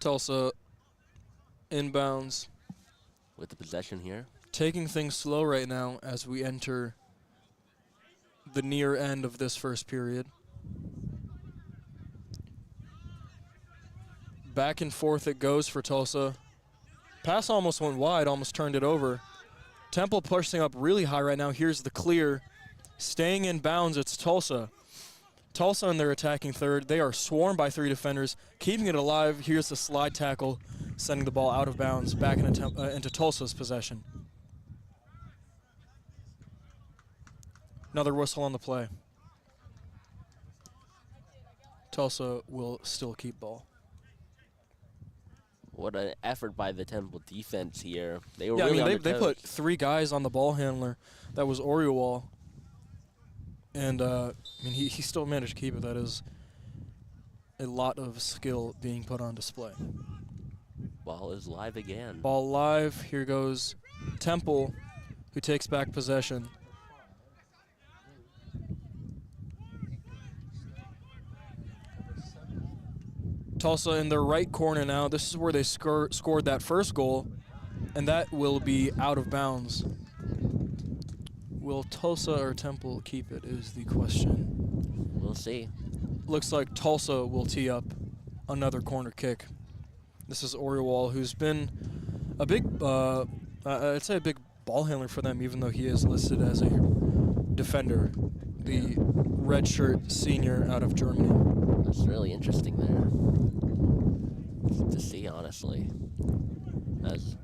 S1: Tulsa inbounds.
S2: With the possession here.
S1: Taking things slow right now as we enter the near end of this first period. Back and forth it goes for Tulsa. Pass almost went wide, almost turned it over. Temple pushing up really high right now. Here's the clear. Staying in bounds, it's Tulsa. Tulsa in their attacking third. They are swarmed by 3 defenders, keeping it alive. Here's the slide tackle, sending the ball out of bounds, back into Tulsa's possession. Another whistle on the play. Tulsa will still keep ball.
S2: What an effort by the Temple defense here. They were
S1: Yeah,
S2: really
S1: I mean,
S2: on their
S1: they
S2: toes.
S1: put 3 guys on the ball handler. That was Oriuwal. And, I mean, he still managed to keep it. That is a lot of skill being put on display.
S2: Ball is live again.
S1: Ball live. Here goes Temple, who takes back possession. Tulsa in their right corner now. This is where they scored that first goal, and that will be out of bounds. Will Tulsa or Temple keep it is the question.
S2: We'll see.
S1: Looks like Tulsa will tee up another corner kick. This is Oriuwal, who's been a big, I'd say a big ball handler for them, even though he is listed as a defender. The red shirt senior out of Germany.
S2: That's really interesting there to see, honestly. As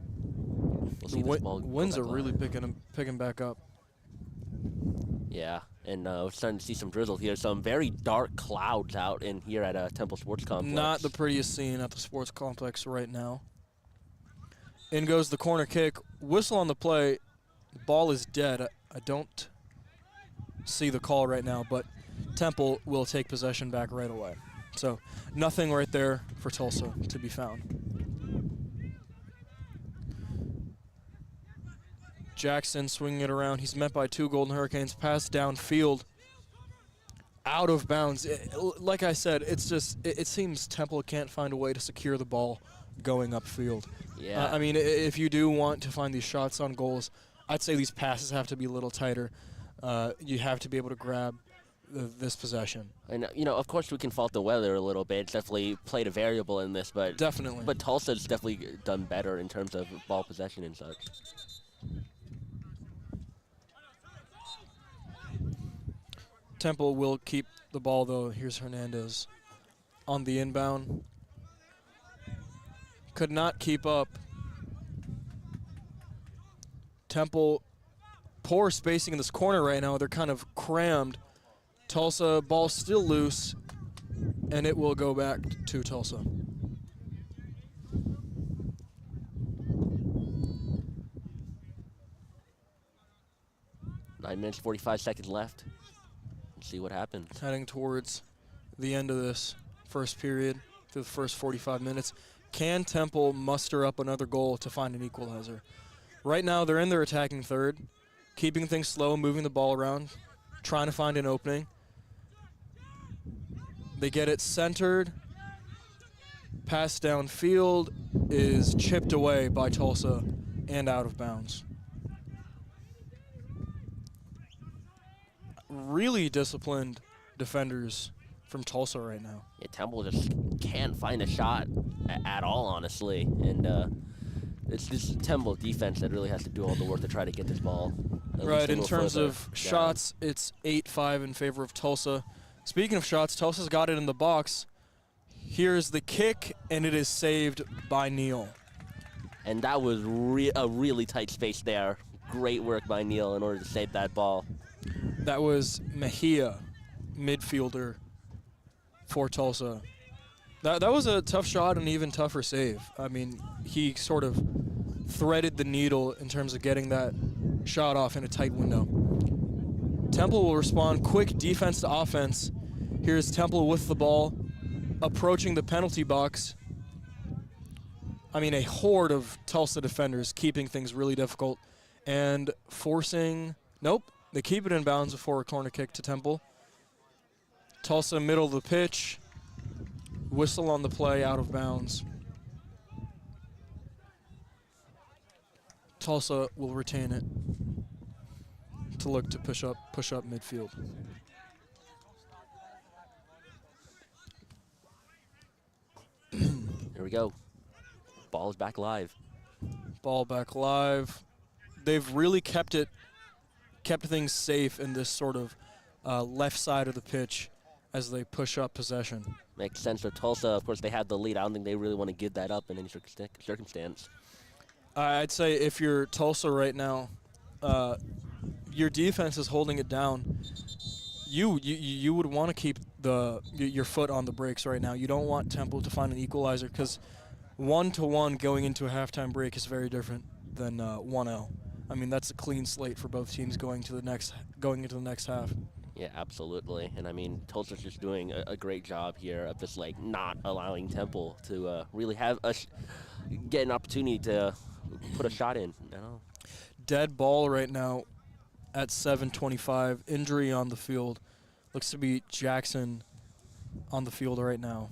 S2: we'll see this ball
S1: Winds
S2: go
S1: are
S2: back
S1: really
S2: live.
S1: picking back up.
S2: Yeah, And we're starting to see some drizzle here. Some very dark clouds out in here at Temple Sports Complex.
S1: Not the prettiest scene at the sports complex right now. In goes the corner kick. Whistle on the play. Ball is dead. I don't see the call right now, but Temple will take possession back right away. So nothing right there for Tulsa to be found. Jackson swinging it around. He's met by 2 Golden Hurricanes. Pass downfield. Out of bounds. Like I said, it's just, it seems Temple can't find a way to secure the ball going upfield.
S2: Yeah.
S1: I mean, if you do want to find these shots on goals, I'd say these passes have to be a little tighter. You have to be able to grab this possession.
S2: And, you know, of course we can fault the weather a little bit. It's definitely played a variable in this, but
S1: Definitely.
S2: But Tulsa's definitely done better in terms of ball possession and such.
S1: Temple will keep the ball, though. Here's Hernandez on the inbound. Could not keep up. Temple, poor spacing in this corner right now. They're kind of crammed. Tulsa, ball still loose, and it will go back to Tulsa.
S2: Nine minutes, 45 seconds left. Let's see what happens.
S1: Heading towards the end of this first period, through the first 45 minutes. Can Temple muster up another goal to find an equalizer? Right now, they're in their attacking third, keeping things slow, moving the ball around, trying to find an opening. They get it centered. Pass downfield is chipped away by Tulsa and out of bounds. Really disciplined defenders from Tulsa right now.
S2: Yeah, Temple just can't find a shot at all, honestly. And it's this Temple defense that really has to do all the work to try to get this ball.
S1: Right, in terms of shots, it's 8-5 in favor of Tulsa. Speaking of shots, Tulsa's got it in the box. Here's the kick, and it is saved by Neal.
S2: And that was a really tight space there. Great work by Neal in order to save that ball.
S1: That was Mejia, midfielder for Tulsa. That was a tough shot and an even tougher save. I mean, he sort of threaded the needle in terms of getting that shot off in a tight window. Temple will respond quick defense to offense. Here's Temple with the ball, approaching the penalty box. I mean, a horde of Tulsa defenders keeping things really difficult and forcing, nope, they keep it in bounds before a corner kick to Temple. Tulsa middle of the pitch. Whistle on the play, out of bounds. Tulsa will retain it to look to push up midfield.
S2: Here we go. Ball is back live.
S1: Ball back live. They've really kept things safe in this sort of left side of the pitch as they push up possession.
S2: Makes sense for Tulsa. Of course, they have the lead. I don't think they really want to give that up in any circumstance.
S1: I'd say if you're Tulsa right now, your defense is holding it down. You would want to keep your foot on the brakes right now. You don't want Temple to find an equalizer because 1-1 going into a halftime break is very different than 1-0. I mean, that's a clean slate for both teams going into the next half.
S2: Yeah, absolutely. And I mean, Tulsa's just doing a great job here of just like not allowing Temple to really have get an opportunity to put a shot in.
S1: Dead ball right now at 7:25. Injury on the field. Looks to be Jackson on the field right now.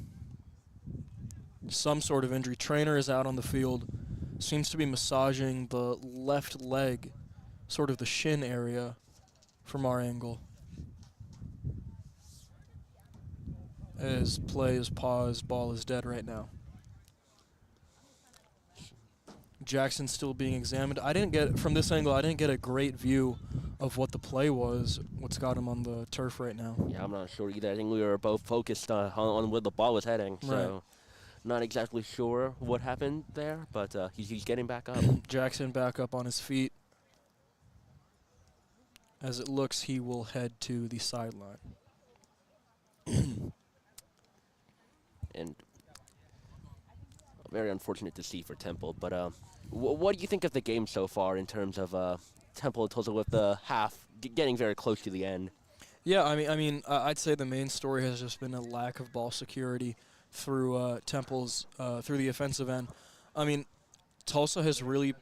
S1: Some sort of injury. Trainer is out on the field. Seems to be massaging the left leg, sort of the shin area from our angle. As play is paused, ball is dead right now. Jackson still being examined. From this angle, I didn't get a great view of what the play was, what's got him on the turf right now.
S2: Yeah, I'm not sure either. I think we were both focused on where the ball was heading, so
S1: right.
S2: Not exactly sure what happened there, but he's getting back up.
S1: Jackson back up on his feet. as it looks he will head to the sideline.
S2: And very unfortunate to see for Temple. But what do you think of the game so far in terms of Temple and Tulsa with the half getting very close to the end?
S1: Yeah, I'd say the main story has just been a lack of ball security through Temple's through the offensive end. I mean, Tulsa has really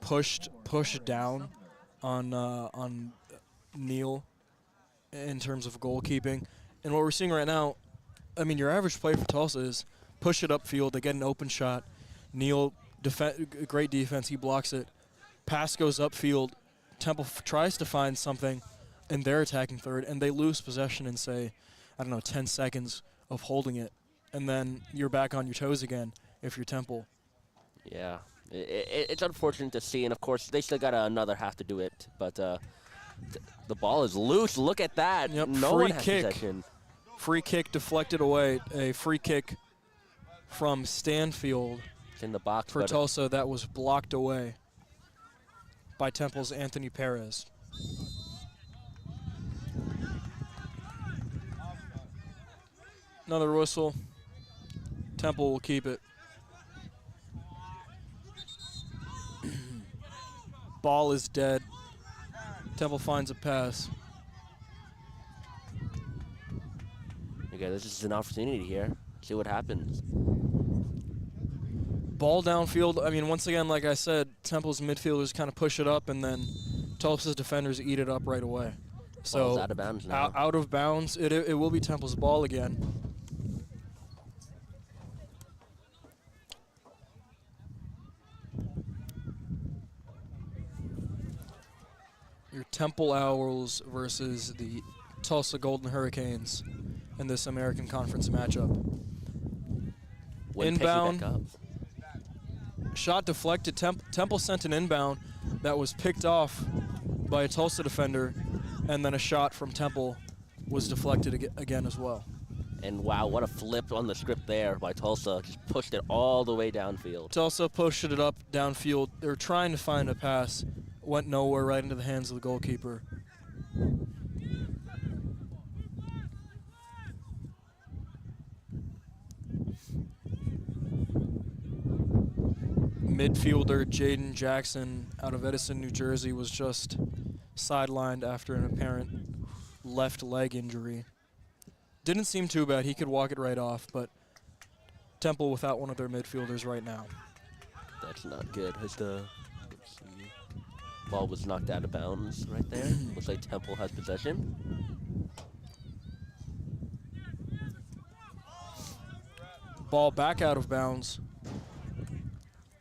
S1: pushed down on Neal in terms of goalkeeping, and what we're seeing right now, I mean, your average play for Tulsa is push it upfield, they get an open shot. Neal, great defense, he blocks it. Pass goes upfield. Temple tries to find something in their attacking third, and they lose possession in, say, 10 seconds of holding it. And then you're back on your toes again if you're Temple.
S2: Yeah, it's unfortunate to see, and of course they still got another half to do it. But the ball is loose. Look at that.
S1: Yep,
S2: no
S1: free
S2: one has
S1: kick.
S2: possession.
S1: Free kick deflected away. A free kick from Stanfield
S2: It's in the box.
S1: for Tulsa that was blocked away by Temple's Anthony Perez. Another whistle. Temple will keep it. Ball is dead. Temple finds a pass.
S2: Okay, this is an opportunity here. See what happens.
S1: Ball downfield. I mean, once again, like I said, Temple's midfielders kind of push it up, and then Tulsa's defenders eat it up right away. So
S2: Ball's out of bounds now.
S1: Out of bounds. It will be Temple's ball again. Your Temple Owls versus the Tulsa Golden Hurricanes in this American Conference matchup.
S2: When
S1: Inbound.
S2: back up.
S1: Shot deflected. Temple sent an inbound that was picked off by a Tulsa defender, and then a shot from Temple was deflected again as well.
S2: And wow, what a flip on the script there by Tulsa. Just pushed it all the way downfield.
S1: Tulsa pushed it up downfield. They were trying to find a pass. Went nowhere, right into the hands of the goalkeeper. Midfielder Jaden Jackson out of Edison, New Jersey, was just sidelined after an apparent left leg injury. Didn't seem too bad. He could walk it right off, but Temple without one of their midfielders right now.
S2: That's not good. Let's see. Ball was knocked out of bounds right there. Looks like Temple has possession.
S1: Ball back out of bounds.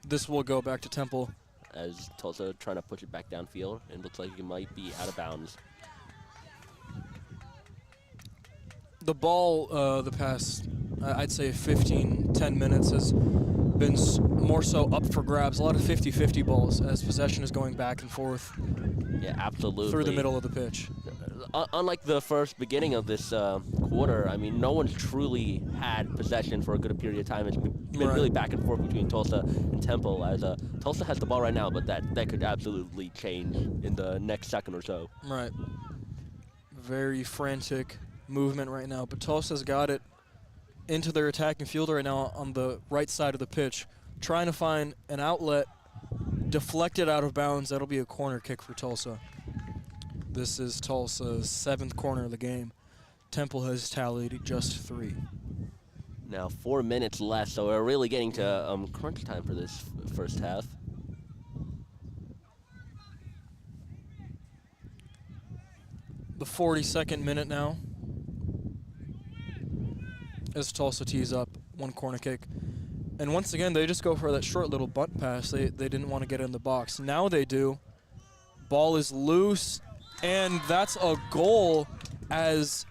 S1: This will go back to Temple.
S2: As Tulsa trying to push it back downfield, and looks like it might be out of bounds.
S1: The ball, the past, I'd say 10 minutes has been more so up for grabs. A lot of 50-50 balls as possession is going back and forth
S2: Yeah, absolutely.
S1: through the middle of the pitch.
S2: Unlike the first beginning of this quarter, I mean, no one's truly had possession for a good period of time. It's been
S1: Right.
S2: really back and forth between Tulsa and Temple. As Tulsa has the ball right now, but that could absolutely change in the next second or so.
S1: Right. Very frantic movement right now, but Tulsa's got it into their attacking field right now on the right side of the pitch, trying to find an outlet, deflected out of bounds. That'll be a corner kick for Tulsa. This is Tulsa's 7th corner of the game. Temple has tallied just 3.
S2: Now 4 minutes left, so we're really getting to crunch time for this first half.
S1: The 42nd minute now, as Tulsa tees up one corner kick. And once again, they just go for that short little bunt pass. They didn't want to get in the box. Now they do. Ball is loose, and that's a goal, as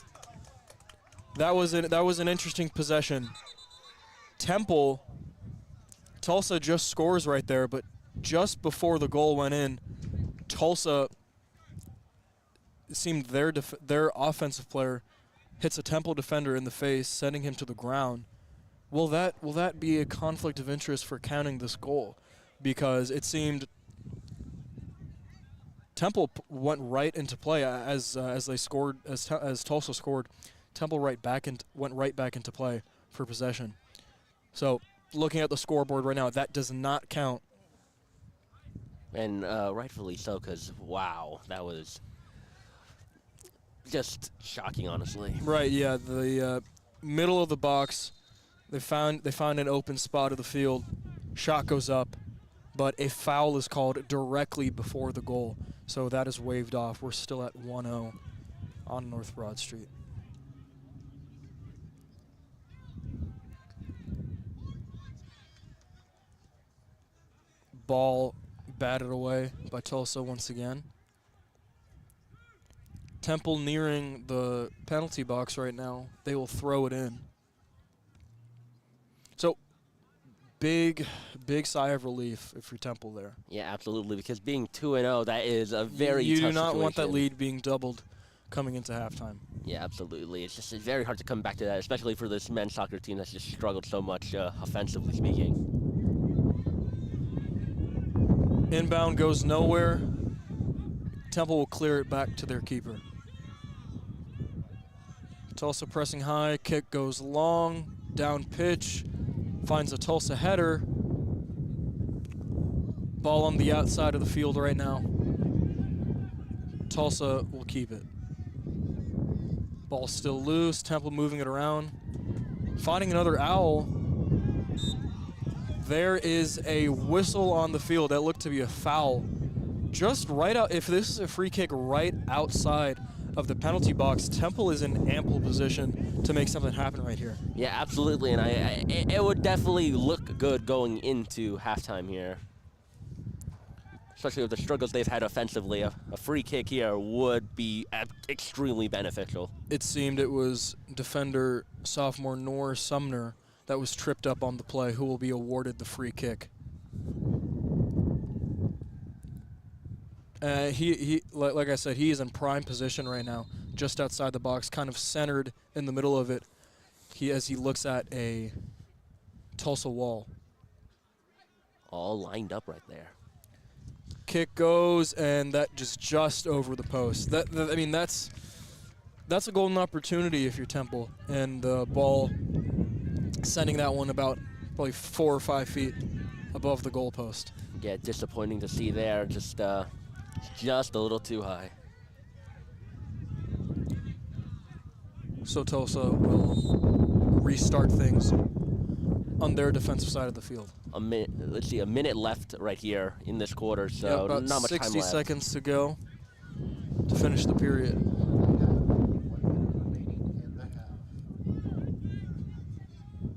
S1: that was an interesting possession. Tulsa just scores right there, but just before the goal went in, Tulsa, it seemed their offensive player hits a Temple defender in the face, sending him to the ground. Will that be a conflict of interest for counting this goal? Because it seemed Temple went right into play as they scored, as Tulsa scored. Temple went right back into play for possession. So looking at the scoreboard right now, that does not count.
S2: And rightfully so, because, wow, that was just shocking, honestly.
S1: Right, yeah, the middle of the box, they found an open spot of the field. Shot goes up, but a foul is called directly before the goal. So that is waved off. We're still at 1-0 on North Broad Street. Ball batted away by Tulsa once again. Temple nearing the penalty box right now. They will throw it in. So, big sigh of relief if you're Temple there.
S2: Yeah, absolutely, because being 2-0, that is a very
S1: You
S2: tough
S1: do not
S2: situation.
S1: want that lead being doubled coming into halftime.
S2: Yeah, absolutely. It's just very hard to come back to that, especially for this men's soccer team that's just struggled so much offensively speaking.
S1: Inbound goes nowhere. Temple will clear it back to their keeper. Tulsa pressing high, kick goes long, down pitch, finds a Tulsa header. Ball on the outside of the field right now. Tulsa will keep it. Ball still loose, Temple moving it around. Finding another owl. There is a whistle on the field that looked to be a foul. Just right out, if this is a free kick right outside of the penalty box, Temple is in ample position to make something happen right here.
S2: Yeah, absolutely, and it would definitely look good going into halftime here. Especially with the struggles they've had offensively, a free kick here would be extremely beneficial.
S1: It seemed it was defender sophomore Noor Sumner that was tripped up on the play, who will be awarded the free kick. Like I said, he is in prime position right now, just outside the box, kind of centered in the middle of it. As he looks at a Tulsa wall.
S2: All lined up right there.
S1: Kick goes, and that just over the post. I mean, that's a golden opportunity if you're Temple, and the ball sending that one about probably 4 or 5 feet above the goalpost.
S2: Yeah, disappointing to see there. Just a little too high.
S1: So Tulsa will restart things on their defensive side of the field.
S2: Let's see, a minute left right here in this quarter, so
S1: yeah, about
S2: not much
S1: 60
S2: time left.
S1: seconds to go to finish the period.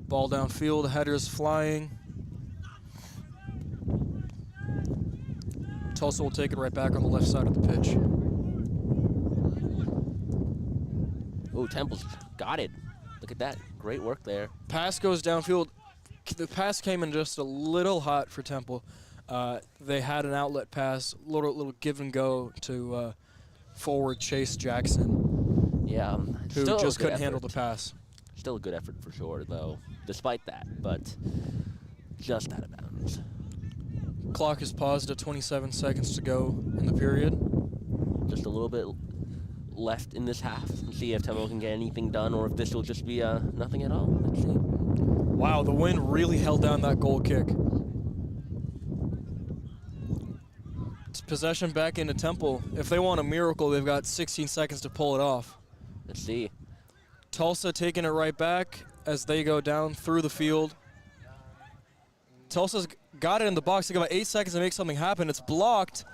S1: Ball downfield, headers flying. Tulsa will take it right back on the left side of the pitch.
S2: Oh, Temple's got it. Look at that. Great work there.
S1: Pass goes downfield. The pass came in just a little hot for Temple. They had an outlet pass, little give and go to forward Chase Jackson.
S2: Yeah,
S1: who just couldn't handle the pass.
S2: Still a good effort for sure, though, despite that, but just out of bounds.
S1: Clock is paused at 27 seconds to go in the period.
S2: Just a little bit left in this half. Let's see if Temple can get anything done, or if this will just be nothing at all. Let's see.
S1: Wow, the wind really held down that goal kick. It's possession back into Temple. If they want a miracle, they've got 16 seconds to pull it off.
S2: Let's see.
S1: Tulsa taking it right back as they go down through the field. Tulsa's got it in the box. They got about 8 seconds to make something happen. It's blocked,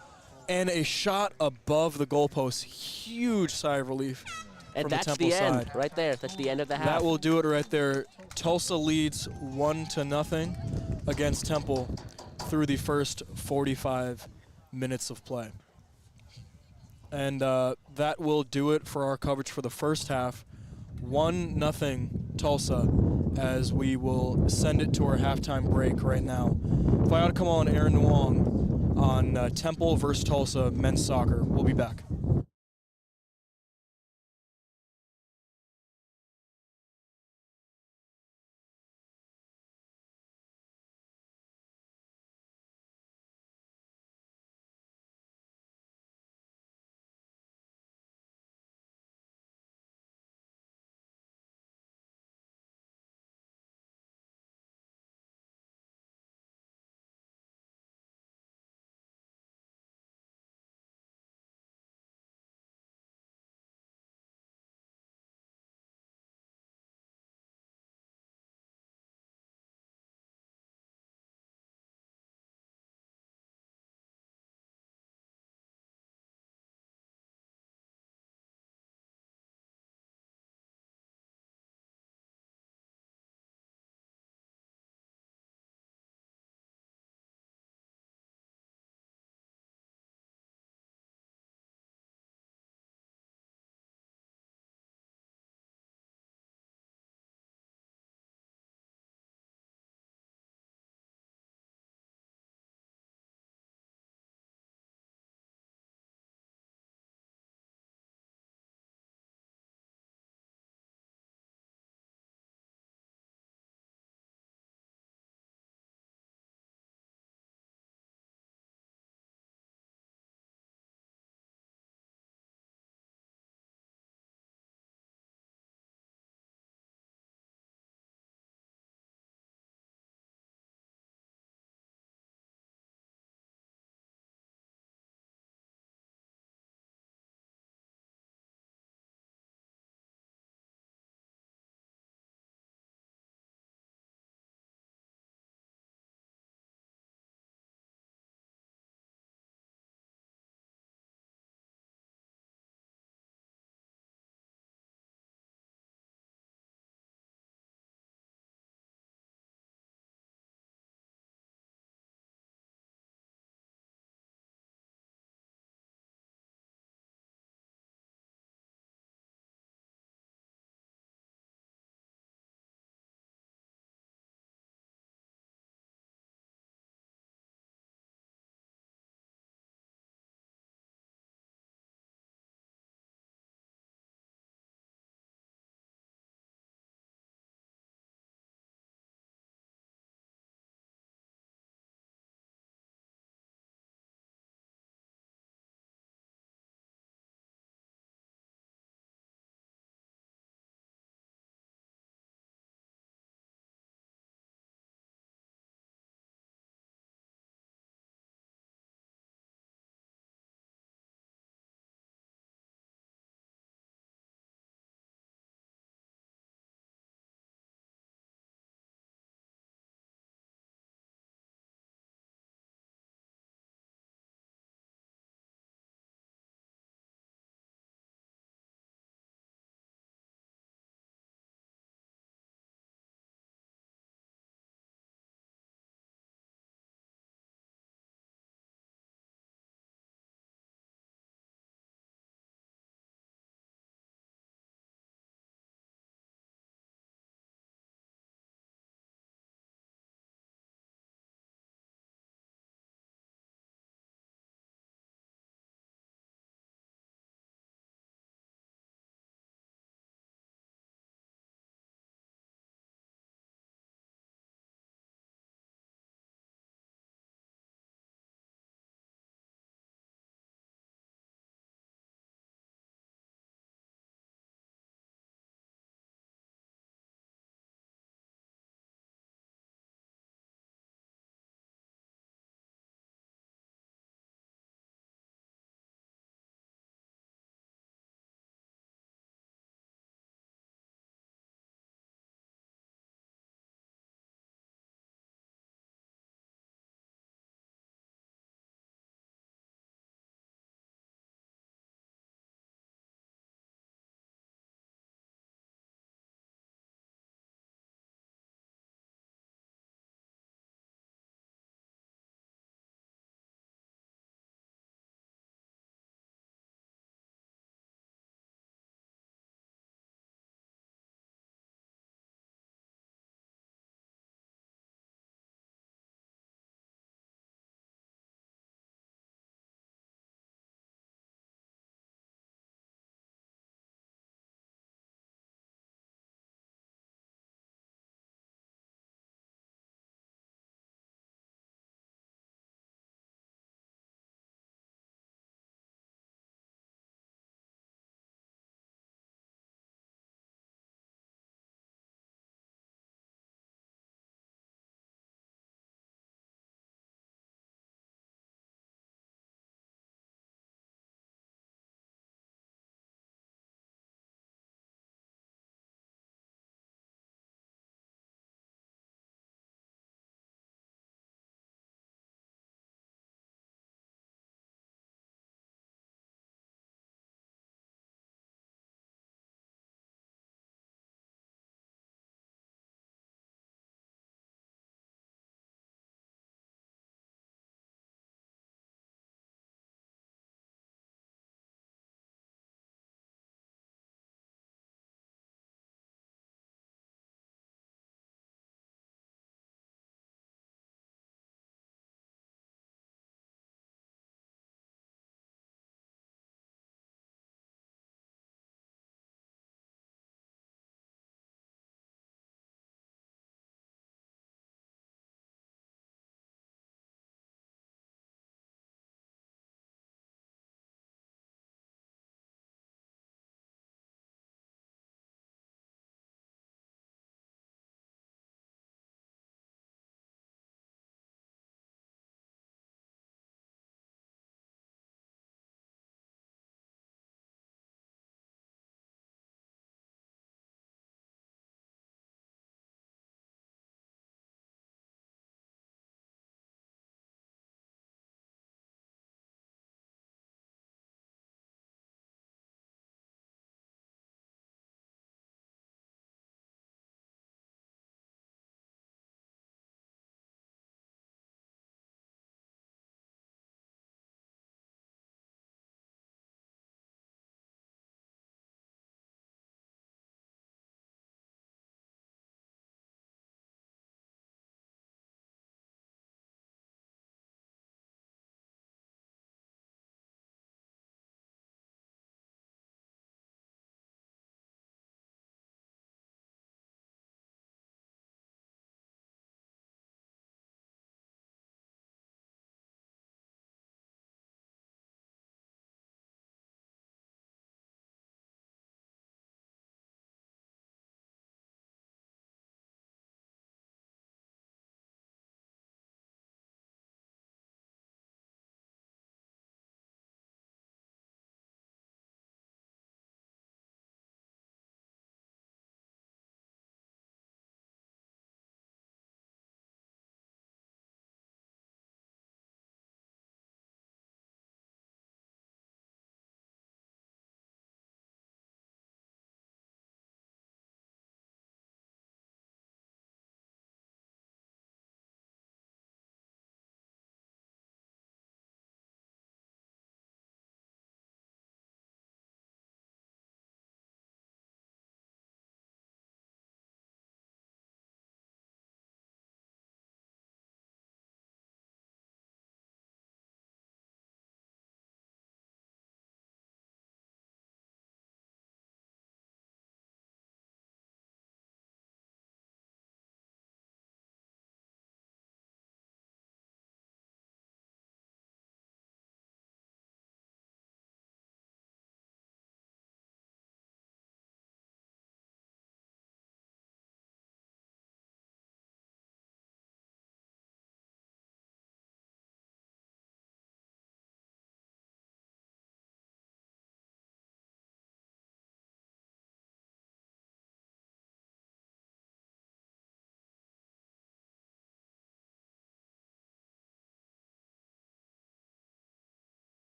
S1: and a shot above the goalpost. Huge sigh of relief.
S2: And
S1: that's
S2: the end right there. That's the end of the half.
S1: That will do it right there. Tulsa leads 1-0 against Temple through the first 45 minutes of play. And that will do it for our coverage for the first half. 1-0 Tulsa, as we will send it to our halftime break right now. If I ought to come on, Aaron Nuong on Temple versus Tulsa men's soccer. We'll be back.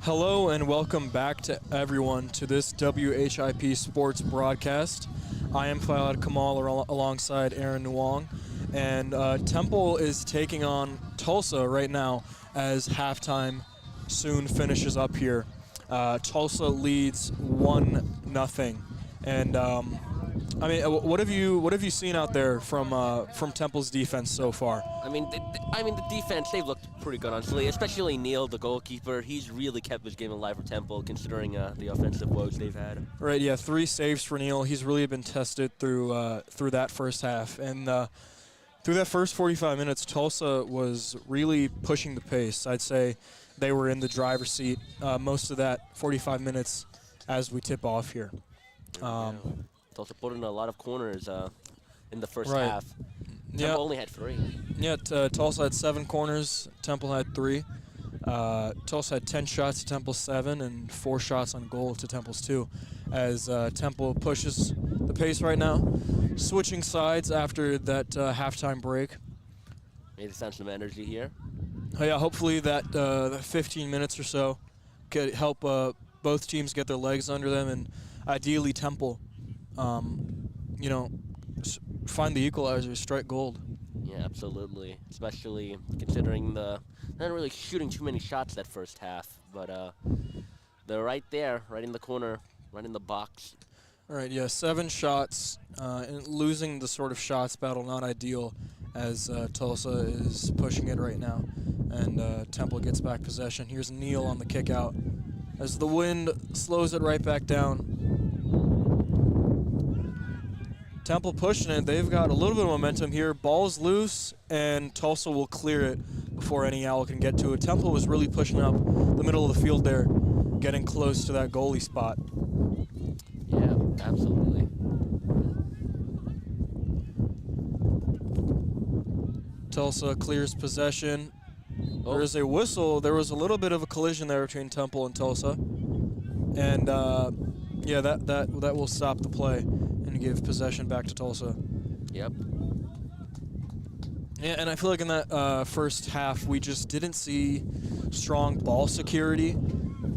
S1: Hello and welcome back to everyone to this WHIP Sports broadcast. I am Fayad Kamal alongside Aaron Nuong, and Temple is taking on Tulsa right now as halftime soon finishes up here. Tulsa leads 1-0, and I mean, what have you seen out there from Temple's defense so far?
S2: I mean, the defense, they've looked pretty good, honestly, especially Neal, the goalkeeper. He's really kept this game alive for Temple, considering the offensive woes they've had.
S1: Right, yeah, 3 saves for Neal. He's really been tested through that first half. And through that first 45 minutes, Tulsa was really pushing the pace. I'd say they were in the driver's seat most of that 45 minutes as we tip off here.
S2: Tulsa put in a lot of corners in the first
S1: Right.
S2: half. Temple only had 3.
S1: Yeah, Tulsa had 7 corners. Temple had 3. Tulsa had 10 shots to Temple's 7 and 4 shots on goal to Temple's 2. As Temple pushes the pace right now, switching sides after that halftime break.
S2: Made it sound some energy here.
S1: Yeah, hopefully that 15 minutes or so could help both teams get their legs under them, and ideally Temple, find the equalizer, strike gold.
S2: Yeah, absolutely. Especially considering they're not really shooting too many shots that first half, but they're right there, right in the corner, right in the box.
S1: All right, yeah, 7 shots, and losing the sort of shots battle, not ideal, as Tulsa is pushing it right now, and Temple gets back possession. Here's Neal on the kick out, as the wind slows it right back down. Temple pushing it. They've got a little bit of momentum here. Ball's loose, and Tulsa will clear it before any Owl can get to it. Temple was really pushing up the middle of the field there, getting close to that goalie spot.
S2: Yeah, absolutely.
S1: Tulsa clears possession.
S2: Oh.
S1: There is a whistle. There was a little bit of a collision there between Temple and Tulsa, and yeah, that will stop the play and give possession back to Tulsa.
S2: Yep.
S1: Yeah, and I feel like in that first half we just didn't see strong ball security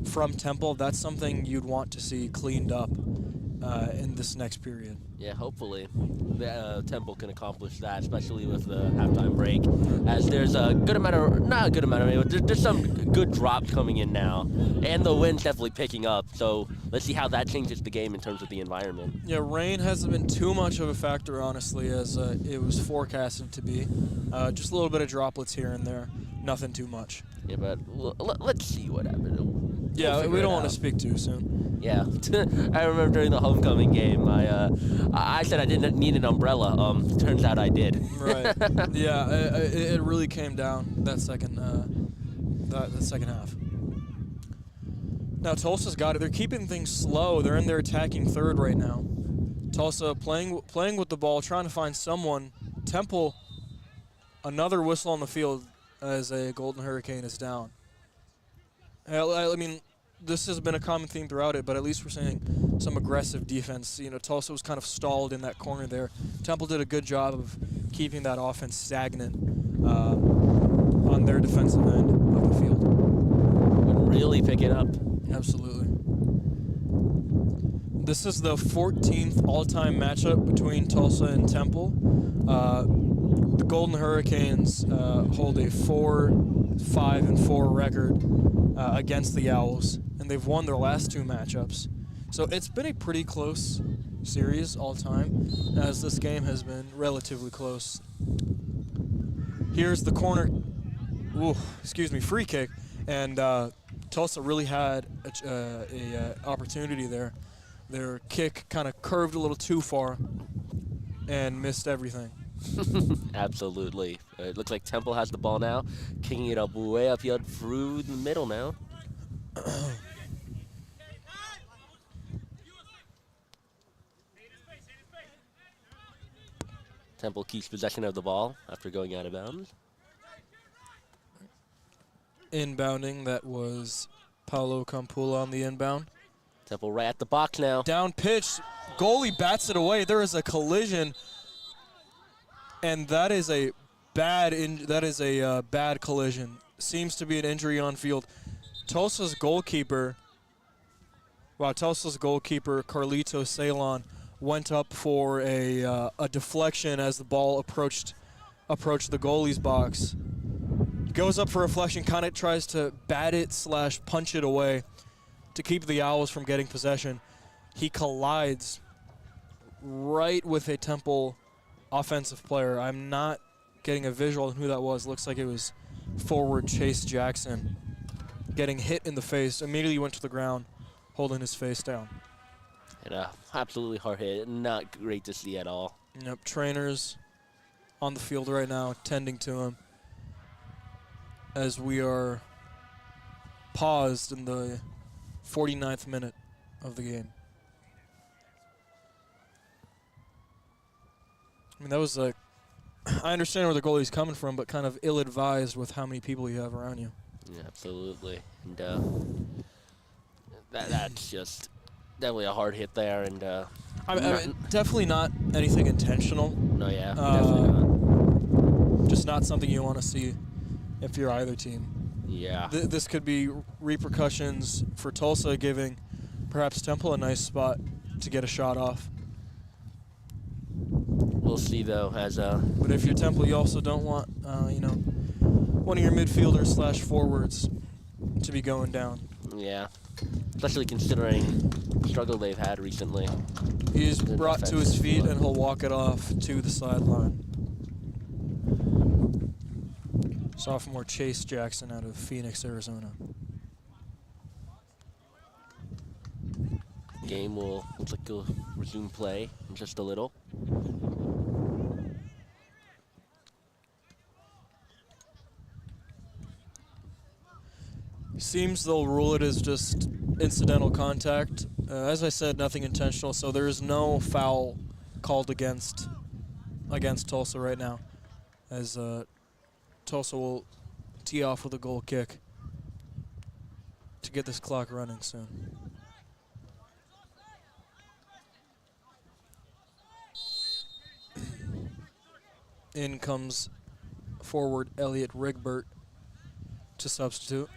S1: from Temple. That's something you'd want to see cleaned up in this next period.
S2: Yeah, hopefully Temple can accomplish that, especially with the halftime break, as there's a good amount of, not a good amount of, but there's some good drop coming in now, and the wind's definitely picking up, so let's see how that changes the game in terms of the environment.
S1: Yeah, rain hasn't been too much of a factor, honestly, as it was forecasted to be. Just a little bit of droplets here and there, nothing too much.
S2: Yeah, but let's see what happens.
S1: Yeah, we don't want to speak too soon.
S2: Yeah, I remember during the homecoming game, I said I didn't need an umbrella. Turns out I did.
S1: Right. Yeah, it really came down that second half. Now Tulsa's got it. They're keeping things slow. They're in their attacking third right now. Tulsa playing with the ball, trying to find someone. Temple, another whistle on the field as a Golden Hurricane is down. I mean, this has been a common theme throughout it, but at least we're seeing some aggressive defense. You know, Tulsa was kind of stalled in that corner there. Temple did a good job of keeping that offense stagnant on their defensive end of the field.
S2: Really pick it up.
S1: Absolutely. This is the 14th all-time matchup between Tulsa and Temple. The Golden Hurricanes hold a 4-5-4 record against the Owls, and they've won their last 2 matchups. So it's been a pretty close series all time, as this game has been relatively close. Here's the corner, free kick, and Tulsa really had a opportunity there. Their kick kind of curved a little too far and missed everything.
S2: Absolutely. It looks like Temple has the ball now, kicking it up way upfield through the middle now. Temple keeps possession of the ball after going out of bounds.
S1: Inbounding, that was Paulo Campula on the inbound.
S2: Temple right at the box now.
S1: Down pitch, goalie bats it away. There is a collision, and that is a bad collision. Seems to be an injury on field. Tulsa's goalkeeper, Carlito Ceylon, went up for a deflection as the ball approached the goalie's box. He goes up for a reflection, kind of tries to bat it / punch it away to keep the Owls from getting possession. He collides right with a Temple offensive player. I'm not getting a visual on who that was. Looks like it was forward Chase Jackson. Getting hit in the face, immediately went to the ground, holding his face down.
S2: And absolutely hard hit. Not great to see at all.
S1: Yep, trainers on the field right now tending to him as we are paused in the 49th minute of the game. I mean, that was I understand where the goalie's coming from, but kind of ill-advised with how many people you have around you.
S2: Yeah, absolutely. And that's just definitely a hard hit there. And
S1: I mean, definitely not anything intentional.
S2: No, yeah, definitely not.
S1: Just not something you want to see if you're either team.
S2: Yeah.
S1: This could be repercussions for Tulsa, giving perhaps Temple a nice spot to get a shot off.
S2: We'll see, though, as
S1: But if you're Temple, you also don't want, one of your midfielders / forwards to be going down.
S2: Yeah, especially considering the struggle they've had recently.
S1: He's brought to his feet, and he'll walk it off to the sideline. Sophomore Chase Jackson out of Phoenix, Arizona.
S2: Game will looks like it'll resume play in just a little.
S1: Seems they'll rule it as just incidental contact. As I said, nothing intentional, so there is no foul called against Tulsa right now, as Tulsa will tee off with a goal kick to get this clock running soon. In comes forward Elliot Rigbert to substitute.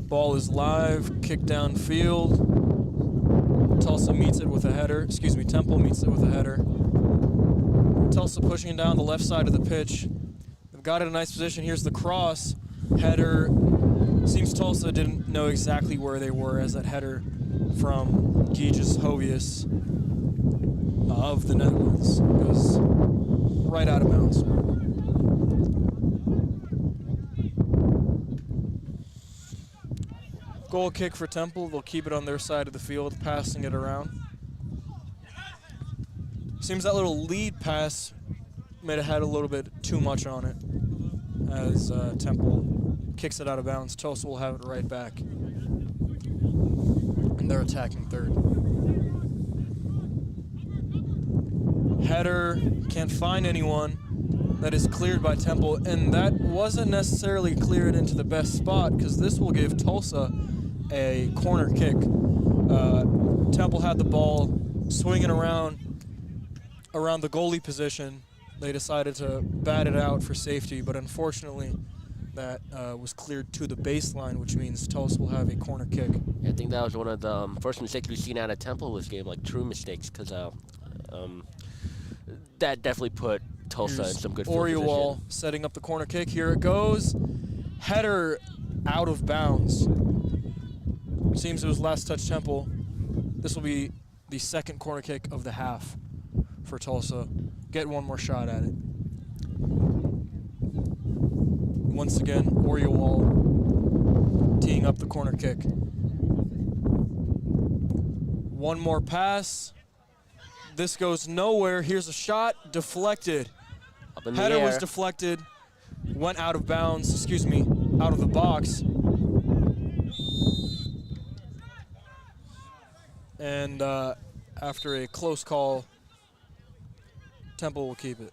S1: Ball is live, kick downfield. Tulsa meets it with a header. Temple meets it with a header. Tulsa pushing it down the left side of the pitch. They've got it in a nice position. Here's the cross. Header. Seems Tulsa didn't know exactly where they were as that header from Gijs Hovius of the Netherlands goes right out of bounds. Goal kick for Temple. They'll keep it on their side of the field, passing it around. Seems that little lead pass might have had a little bit too much on it as Temple kicks it out of bounds. Tulsa will have it right back. And they're attacking third. Header, can't find anyone. That is cleared by Temple, and that wasn't necessarily cleared into the best spot because this will give Tulsa a corner kick. Temple had the ball swinging around the goalie position. They decided to bat it out for safety, but unfortunately that was cleared to the baseline, which means Tulsa will have a corner kick.
S2: Yeah, I think that was one of the first mistakes we've seen out of Temple this game, like true mistakes, because that definitely put Tulsa in some good field position.
S1: Oriol setting up the corner kick. Here it goes. Header out of bounds. Seems it was last touch Temple. This will be the second corner kick of the half for Tulsa. Get one more shot at it. Once again, Oriol teeing up the corner kick. One more pass. This goes nowhere. Here's a shot. Deflected.
S2: Up in the
S1: Header
S2: air.
S1: was deflected. Went out of bounds. Out of the box. And after a close call, Temple will keep it.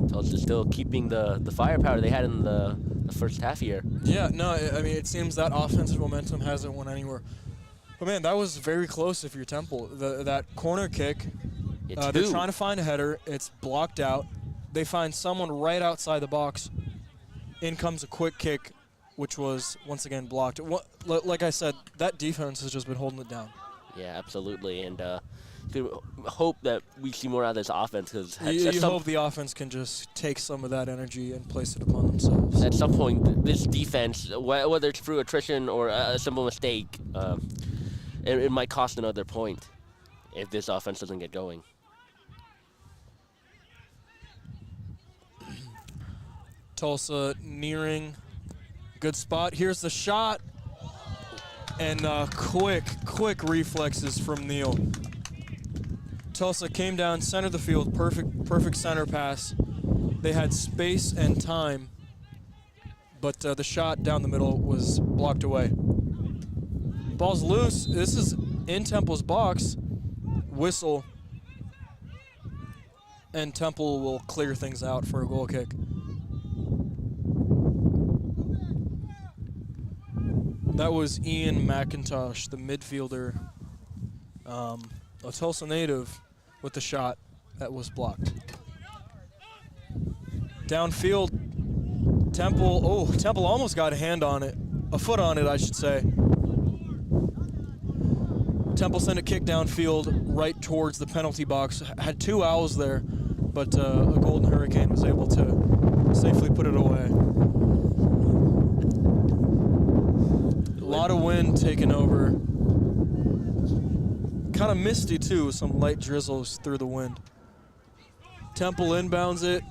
S2: Tulsa still keeping the firepower they had in the first half here.
S1: Yeah, no, I mean, it seems that offensive momentum hasn't went anywhere. But man, that was very close if you're Temple. That corner kick,
S2: It's
S1: they're
S2: two.
S1: trying to find a header. It's blocked out. They find someone right outside the box. In comes a quick kick, which was once again blocked. Like I said, that defense has just been holding it down.
S2: Yeah, absolutely. And could hope that we see more out of this offense because
S1: You hope the offense can just take some of that energy and place it upon themselves.
S2: at some point, this defense, whether it's through attrition or a simple mistake, it might cost another point if this offense doesn't get going.
S1: Tulsa nearing good spot. Here's the shot. And quick reflexes from Neal. Tulsa came down, centered the field, perfect center pass. They had space and time, but the shot down the middle was blocked away. Ball's loose. This is in Temple's box. Whistle. And Temple will clear things out for a goal kick. That was Ian McIntosh, the midfielder, a Tulsa native, with the shot that was blocked. Downfield, Temple almost got a foot on it, I should say. Temple sent a kick downfield right towards the penalty box. Had two owls there, but a Golden Hurricane was able to safely put it away. A lot of wind taking over. Kind of misty too, some light drizzles through the wind. Temple inbounds it,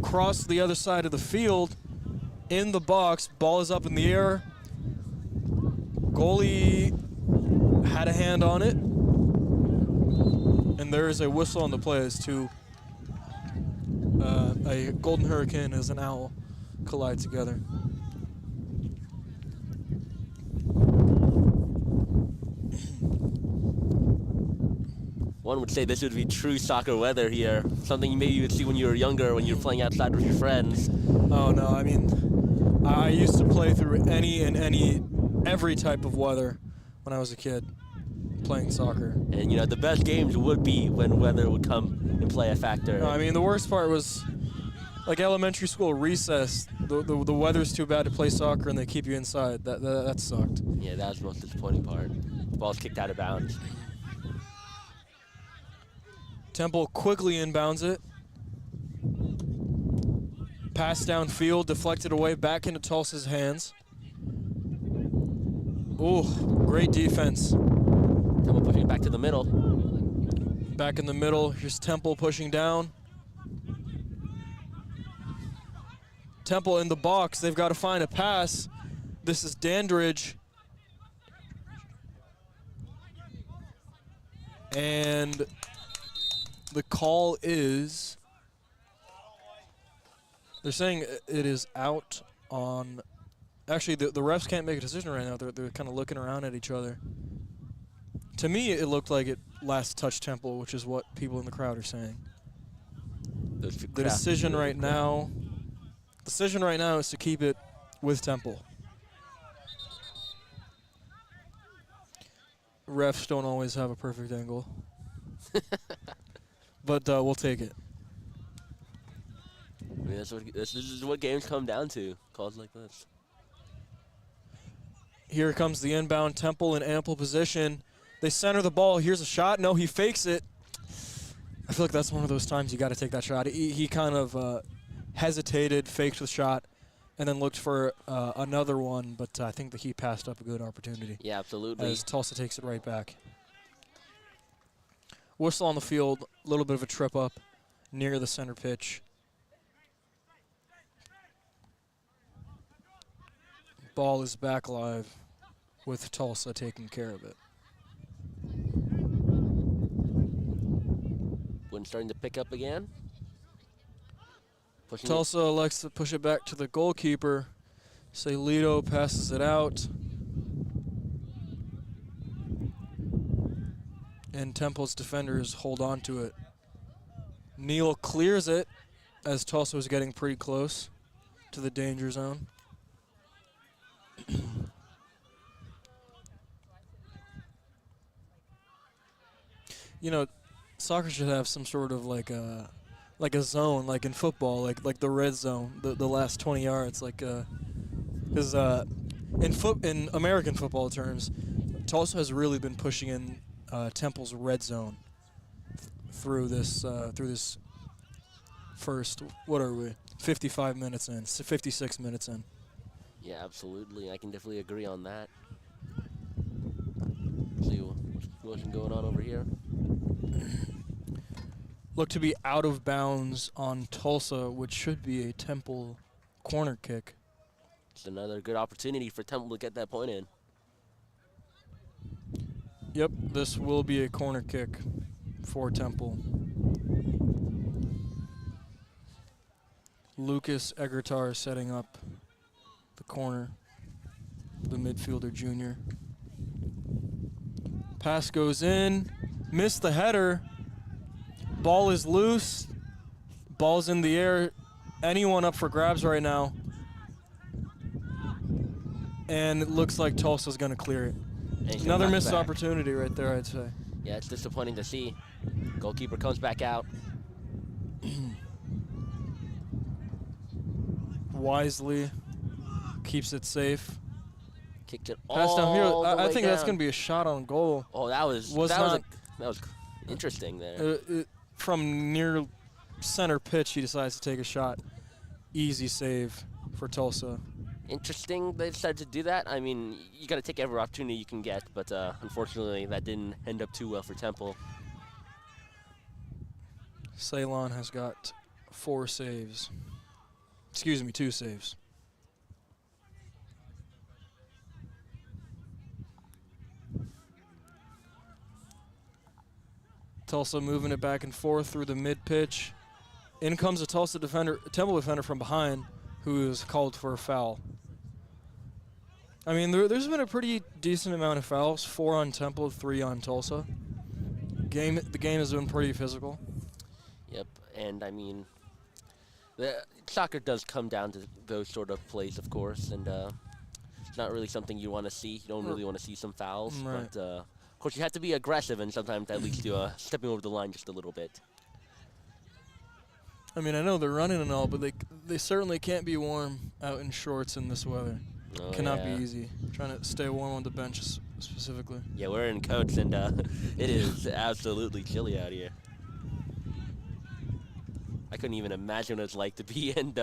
S1: cross the other side of the field, in the box, ball is up in the air. Goalie had a hand on it, and there is a whistle on the play as a Golden Hurricane as an owl collide together.
S2: One would say this would be true soccer weather here. Something maybe you would see when you were younger, when you were playing outside with your friends.
S1: Oh no, I mean, I used to play through every type of weather when I was a kid, playing soccer.
S2: And the best games would be when weather would come and play a factor.
S1: No, I mean, the worst part was like elementary school recess. The weather's too bad to play soccer and they keep you inside. That sucked.
S2: Yeah, that was the most disappointing part. The ball's kicked out of bounds.
S1: Temple quickly inbounds it. Pass downfield, deflected away, back into Tulsa's hands. Ooh, great defense.
S2: Temple pushing it back to the middle.
S1: Back in the middle, here's Temple pushing down. Temple in the box, they've got to find a pass. This is Dandridge. And the call is, they're saying it is out on, actually the refs can't make a decision right now. They're kind of looking around at each other. To me, it looked like it last touched Temple, which is what people in the crowd are saying. The decision right now is to keep it with Temple. Refs don't always have a perfect angle. But we'll take it.
S2: I mean, this is what games come down to, calls like this.
S1: Here comes the inbound. Temple in ample position. They center the ball. Here's a shot. No, he fakes it. I feel like that's one of those times you got to take that shot. He kind of hesitated, faked the shot, and then looked for another one, but I think that he passed up a good opportunity.
S2: Yeah, absolutely.
S1: As Tulsa takes it right back. Whistle on the field, a little bit of a trip up near the center pitch. Ball is back live with Tulsa taking care of it.
S2: Wind starting to pick up again.
S1: Tulsa elects to push it back to the goalkeeper. Salito passes it out. And Temple's defenders hold on to it. Neal clears it as Tulsa was getting pretty close to the danger zone. you know, soccer should have some sort of like a zone, like in football, like the red zone, the last 20 yards, like because in American football terms, Tulsa has really been pushing in Temple's red zone through this first, what are we, 55 minutes in, 56 minutes in.
S2: Yeah, absolutely. I can definitely agree on that. See what's going on over here.
S1: Look to be out of bounds on Tulsa, which should be a Temple corner kick.
S2: It's another good opportunity for Temple to get that point in.
S1: Yep, this will be a corner kick for Temple. Lucas Egertar setting up the corner, the midfielder junior. Pass goes in, missed the header. Ball is loose, ball's in the air. Anyone up for grabs right now. And it looks like Tulsa's going to clear it. Another missed opportunity right there, I'd say.
S2: Yeah, it's disappointing to see. Goalkeeper comes back out.
S1: Wisely keeps it safe.
S2: Kicked it
S1: Pass down here.
S2: all the way
S1: I think that's
S2: down.
S1: going to be a shot on goal.
S2: Oh, that was interesting there.
S1: From near center pitch, he decides to take a shot. Easy save for Tulsa.
S2: Interesting they decided to do that. I mean, you got to take every opportunity you can get, but unfortunately that didn't end up too well for Temple.
S1: Ceylon has got 4 saves. Excuse me, 2 saves. Tulsa moving it back and forth through the mid-pitch. In comes a Temple defender from behind, who is called for a foul. I mean, there's been a pretty decent amount of fouls, 4 on Temple, 3 on Tulsa. The game has been pretty physical.
S2: Yep, and I mean, soccer does come down to those sort of plays, of course, and it's not really something you want to see. You don't really want to see some fouls,
S1: right.
S2: but of course you have to be aggressive, and sometimes that leads to stepping over the line just a little bit.
S1: I mean, I know they're running and all, but they certainly can't be warm out in shorts in this weather.
S2: Oh,
S1: Cannot
S2: yeah.
S1: be easy. Trying to stay warm on the bench specifically.
S2: Yeah, we're in coats, and it is absolutely chilly out here. I couldn't even imagine what it's like to be in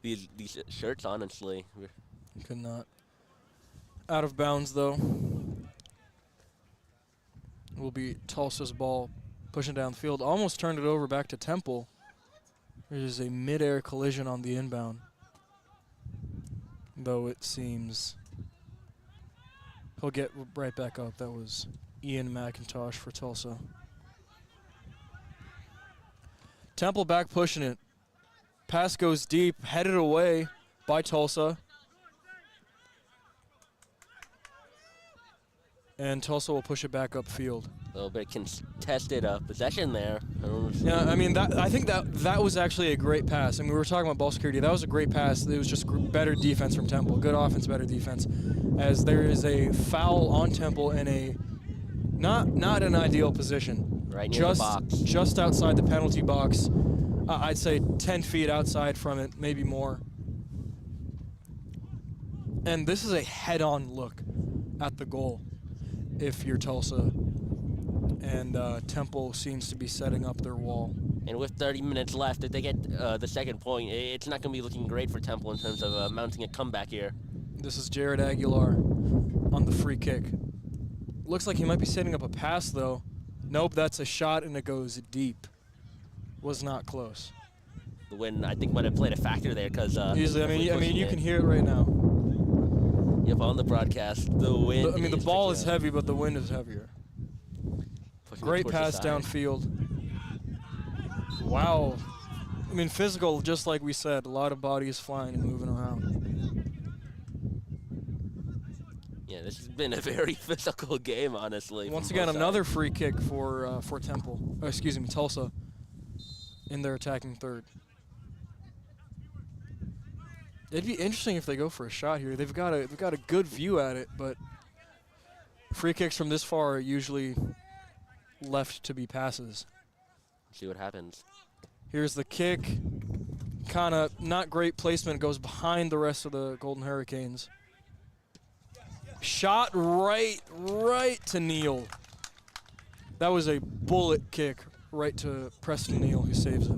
S2: these shirts, honestly.
S1: Could not. Out of bounds, though. Will be Tulsa's ball pushing down the field. Almost turned it over back to Temple. There's a mid-air collision on the inbound. Though it seems he'll get right back up. That was Ian McIntosh for Tulsa. Temple back pushing it. Pass goes deep, headed away by Tulsa. And Tulsa will push it back upfield.
S2: A little bit contested possession there.
S1: Yeah, I mean, I think that was actually a great pass. I mean, we were talking about ball security. That was a great pass. It was just better defense from Temple. Good offense, better defense. As there is a foul on Temple in a not an ideal position.
S2: Right near the box.
S1: Just outside the penalty box. I'd say 10 feet outside from it, maybe more. And this is a head-on look at the goal if you're Tulsa. And Temple seems to be setting up their wall.
S2: And with 30 minutes left, if they get the second point, it's not going to be looking great for Temple in terms of mounting a comeback here.
S1: This is Jared Aguilar on the free kick. Looks like he might be setting up a pass, though. Nope, that's a shot, and it goes deep. Was not close.
S2: The wind, I think, might have played a factor there because.
S1: Easily, I mean, you can hear it right now.
S2: Yep, on the broadcast, the wind.
S1: The ball is heavy, but the wind is heavier. Great pass downfield. Wow. I mean, physical, just like we said. A lot of bodies flying and moving around.
S2: Yeah, this has been a very physical game, honestly.
S1: Once again, another free kick for Temple. Oh, excuse me, Tulsa. In their attacking third. It'd be interesting if they go for a shot here. They've got a good view at it, but free kicks from this far are usually left to be passes.
S2: See what happens.
S1: Here's the kick. Kind of not great placement. It goes behind the rest of the Golden Hurricanes. Shot right to Neal. That was a bullet kick right to Preston Neal, who saves it.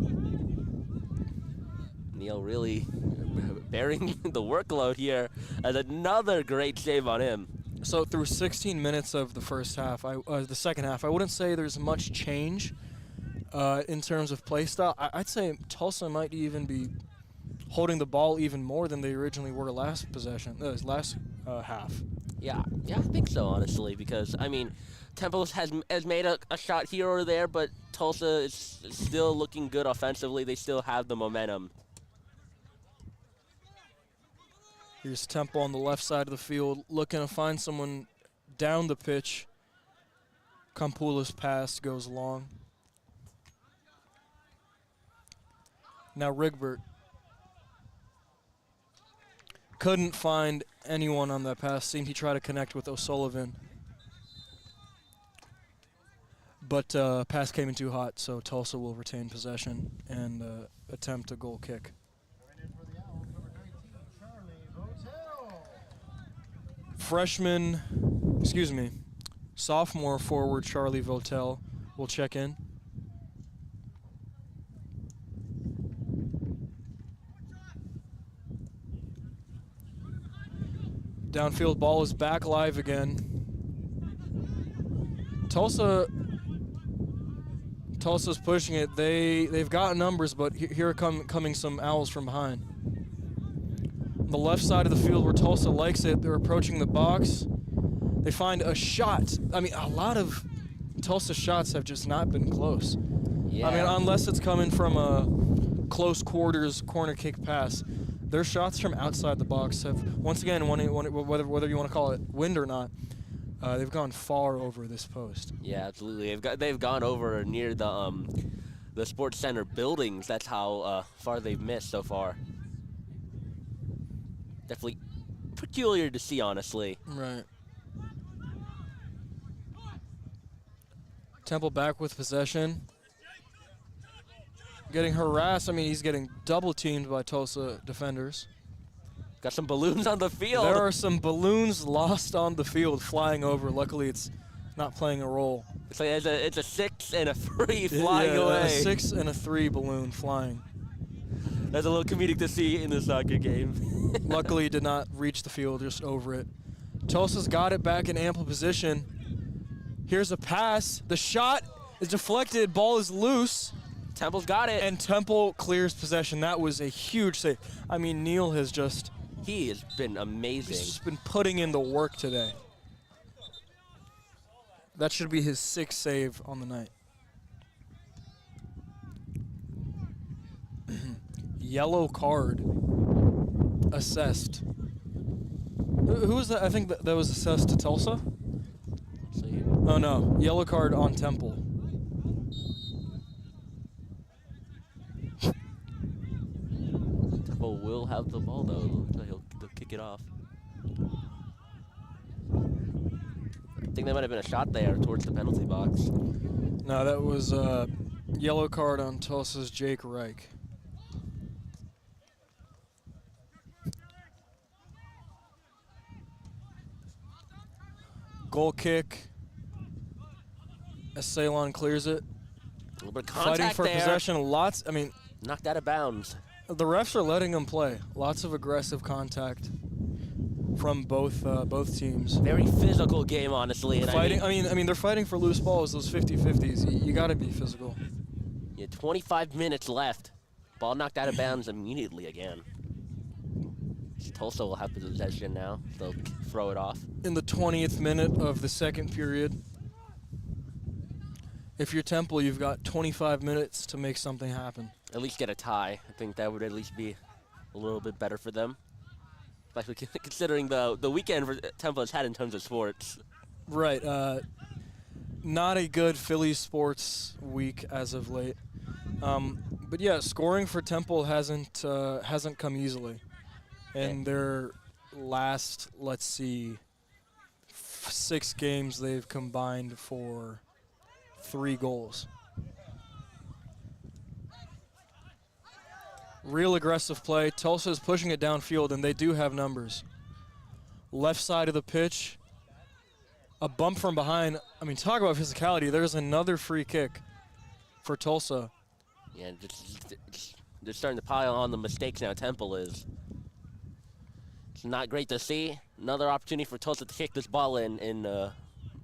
S2: Neal really bearing the workload here, and another great save on him.
S1: So through 16 minutes of the first half, the second half, I wouldn't say there's much change in terms of play style. I'd say Tulsa might even be holding the ball even more than they originally were last half.
S2: Yeah, I think so, honestly, because, I mean, Temple has made a shot here or there, but Tulsa is still looking good offensively. They still have the momentum.
S1: Here's Temple on the left side of the field, looking to find someone down the pitch. Kampula's pass goes long. Now Rigbert. Couldn't find anyone on that pass. Seemed he tried to connect with O'Sullivan. But pass came in too hot, so Tulsa will retain possession and attempt a goal kick. Sophomore forward Charlie Votel will check in. Downfield ball is back live again. Tulsa's pushing it. They've got numbers, but here are coming some Owls from behind. On the left side of the field where Tulsa likes it, they're approaching the box. They find a shot. I mean, a lot of Tulsa shots have just not been close.
S2: Yeah.
S1: I mean, unless it's coming from a close quarters corner kick pass. Their shots from outside the box have, once again, whether you want to call it wind or not, they've gone far over this post.
S2: Yeah, absolutely. They've gone over near the Sports Center buildings. That's how far they've missed so far. Definitely peculiar to see, honestly.
S1: Right. Temple back with possession. Getting harassed. I mean, he's getting double teamed by Tulsa defenders.
S2: Got some balloons on the field.
S1: There are some balloons lost on the field flying over. Luckily, it's not playing a role.
S2: It's like it's a 6 and a 3 flying away.
S1: A 6 and a 3 balloon flying.
S2: That's a little comedic to see in the soccer game.
S1: Luckily, did not reach the field, just over it. Tulsa's got it back in ample position. Here's a pass. The shot is deflected. Ball is loose.
S2: Temple's got it.
S1: And Temple clears possession. That was a huge save. I mean, Neal has
S2: he has been amazing.
S1: He's just been putting in the work today. That should be his 6th save on the night. Yellow card assessed. Who was that? I think that was assessed to Tulsa. Oh no, yellow card on Temple.
S2: Temple will have the ball though. They'll kick it off. I think there might have been a shot there towards the penalty box.
S1: No, that was yellow card on Tulsa's Jake Reich. Goal kick. As Ceylon clears it.
S2: A little bit of contact
S1: Fighting for
S2: there.
S1: possession.
S2: Knocked out of bounds.
S1: The refs are letting them play. Lots of aggressive contact from both teams.
S2: Very physical game, honestly. And
S1: Fighting. I mean, they're fighting for loose balls. Those 50-50s. You got to be physical.
S2: Yeah, 25 minutes left. Ball knocked out of bounds immediately again. Tulsa will have possession now. They'll throw it off.
S1: In the 20th minute of the second period. If you're Temple, you've got 25 minutes to make something happen.
S2: At least get a tie. I think that would at least be a little bit better for them. Especially considering the weekend Temple has had in terms of sports.
S1: Right. Not a good Phillies sports week as of late. But yeah, scoring for Temple hasn't come easily. In their last, let's see, 6 games, they've combined for 3 goals. Real aggressive play. Tulsa is pushing it downfield, and they do have numbers. Left side of the pitch. A bump from behind. I mean, talk about physicality. There's another free kick for Tulsa.
S2: Yeah, they're starting to pile on the mistakes now. Temple is. It's not great to see. Another opportunity for Tulsa to kick this ball in and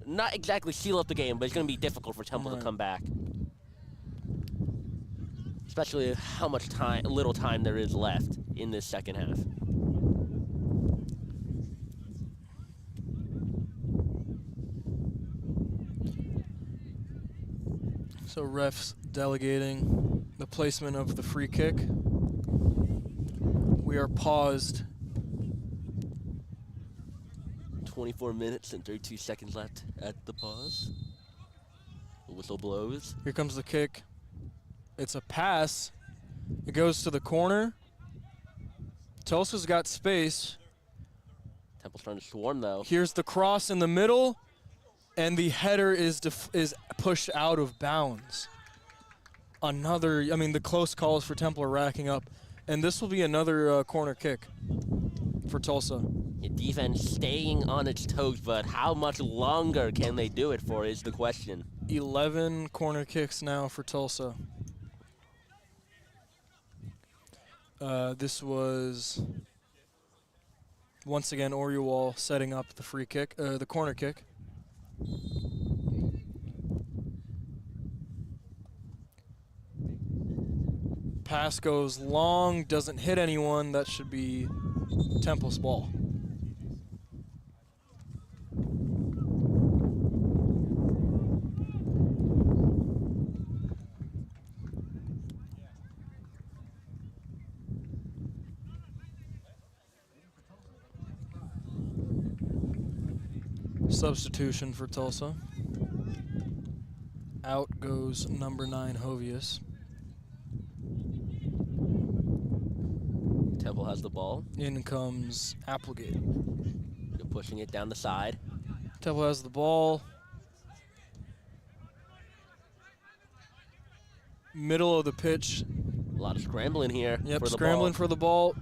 S2: not exactly seal up the game, but it's going to be difficult for Temple to come back. Especially how much time, little time there is left in this second half.
S1: So refs delegating the placement of the free kick. We are paused.
S2: 24 minutes and 32 seconds left at the pause. The whistle blows.
S1: Here comes the kick. It's a pass. It goes to the corner. Tulsa's got space.
S2: Temple's trying to swarm though.
S1: Here's the cross in the middle, and the header is pushed out of bounds. Another, I mean, the close calls for Temple are racking up, and this will be another corner kick for Tulsa.
S2: Your defense staying on its toes, but how much longer can they do it for is the question.
S1: 11 corner kicks now for Tulsa. This was, once again, Oriuwal setting up the free kick, the corner kick. Pass goes long, doesn't hit anyone. That should be Temple's ball. Substitution for Tulsa. Out goes number 9, Hovius.
S2: Temple has the ball.
S1: In comes Applegate.
S2: They're pushing it down the side.
S1: Temple has the ball. Middle of the pitch.
S2: A lot of scrambling here.
S1: Yep,
S2: for the
S1: scrambling
S2: ball.
S1: for the ball.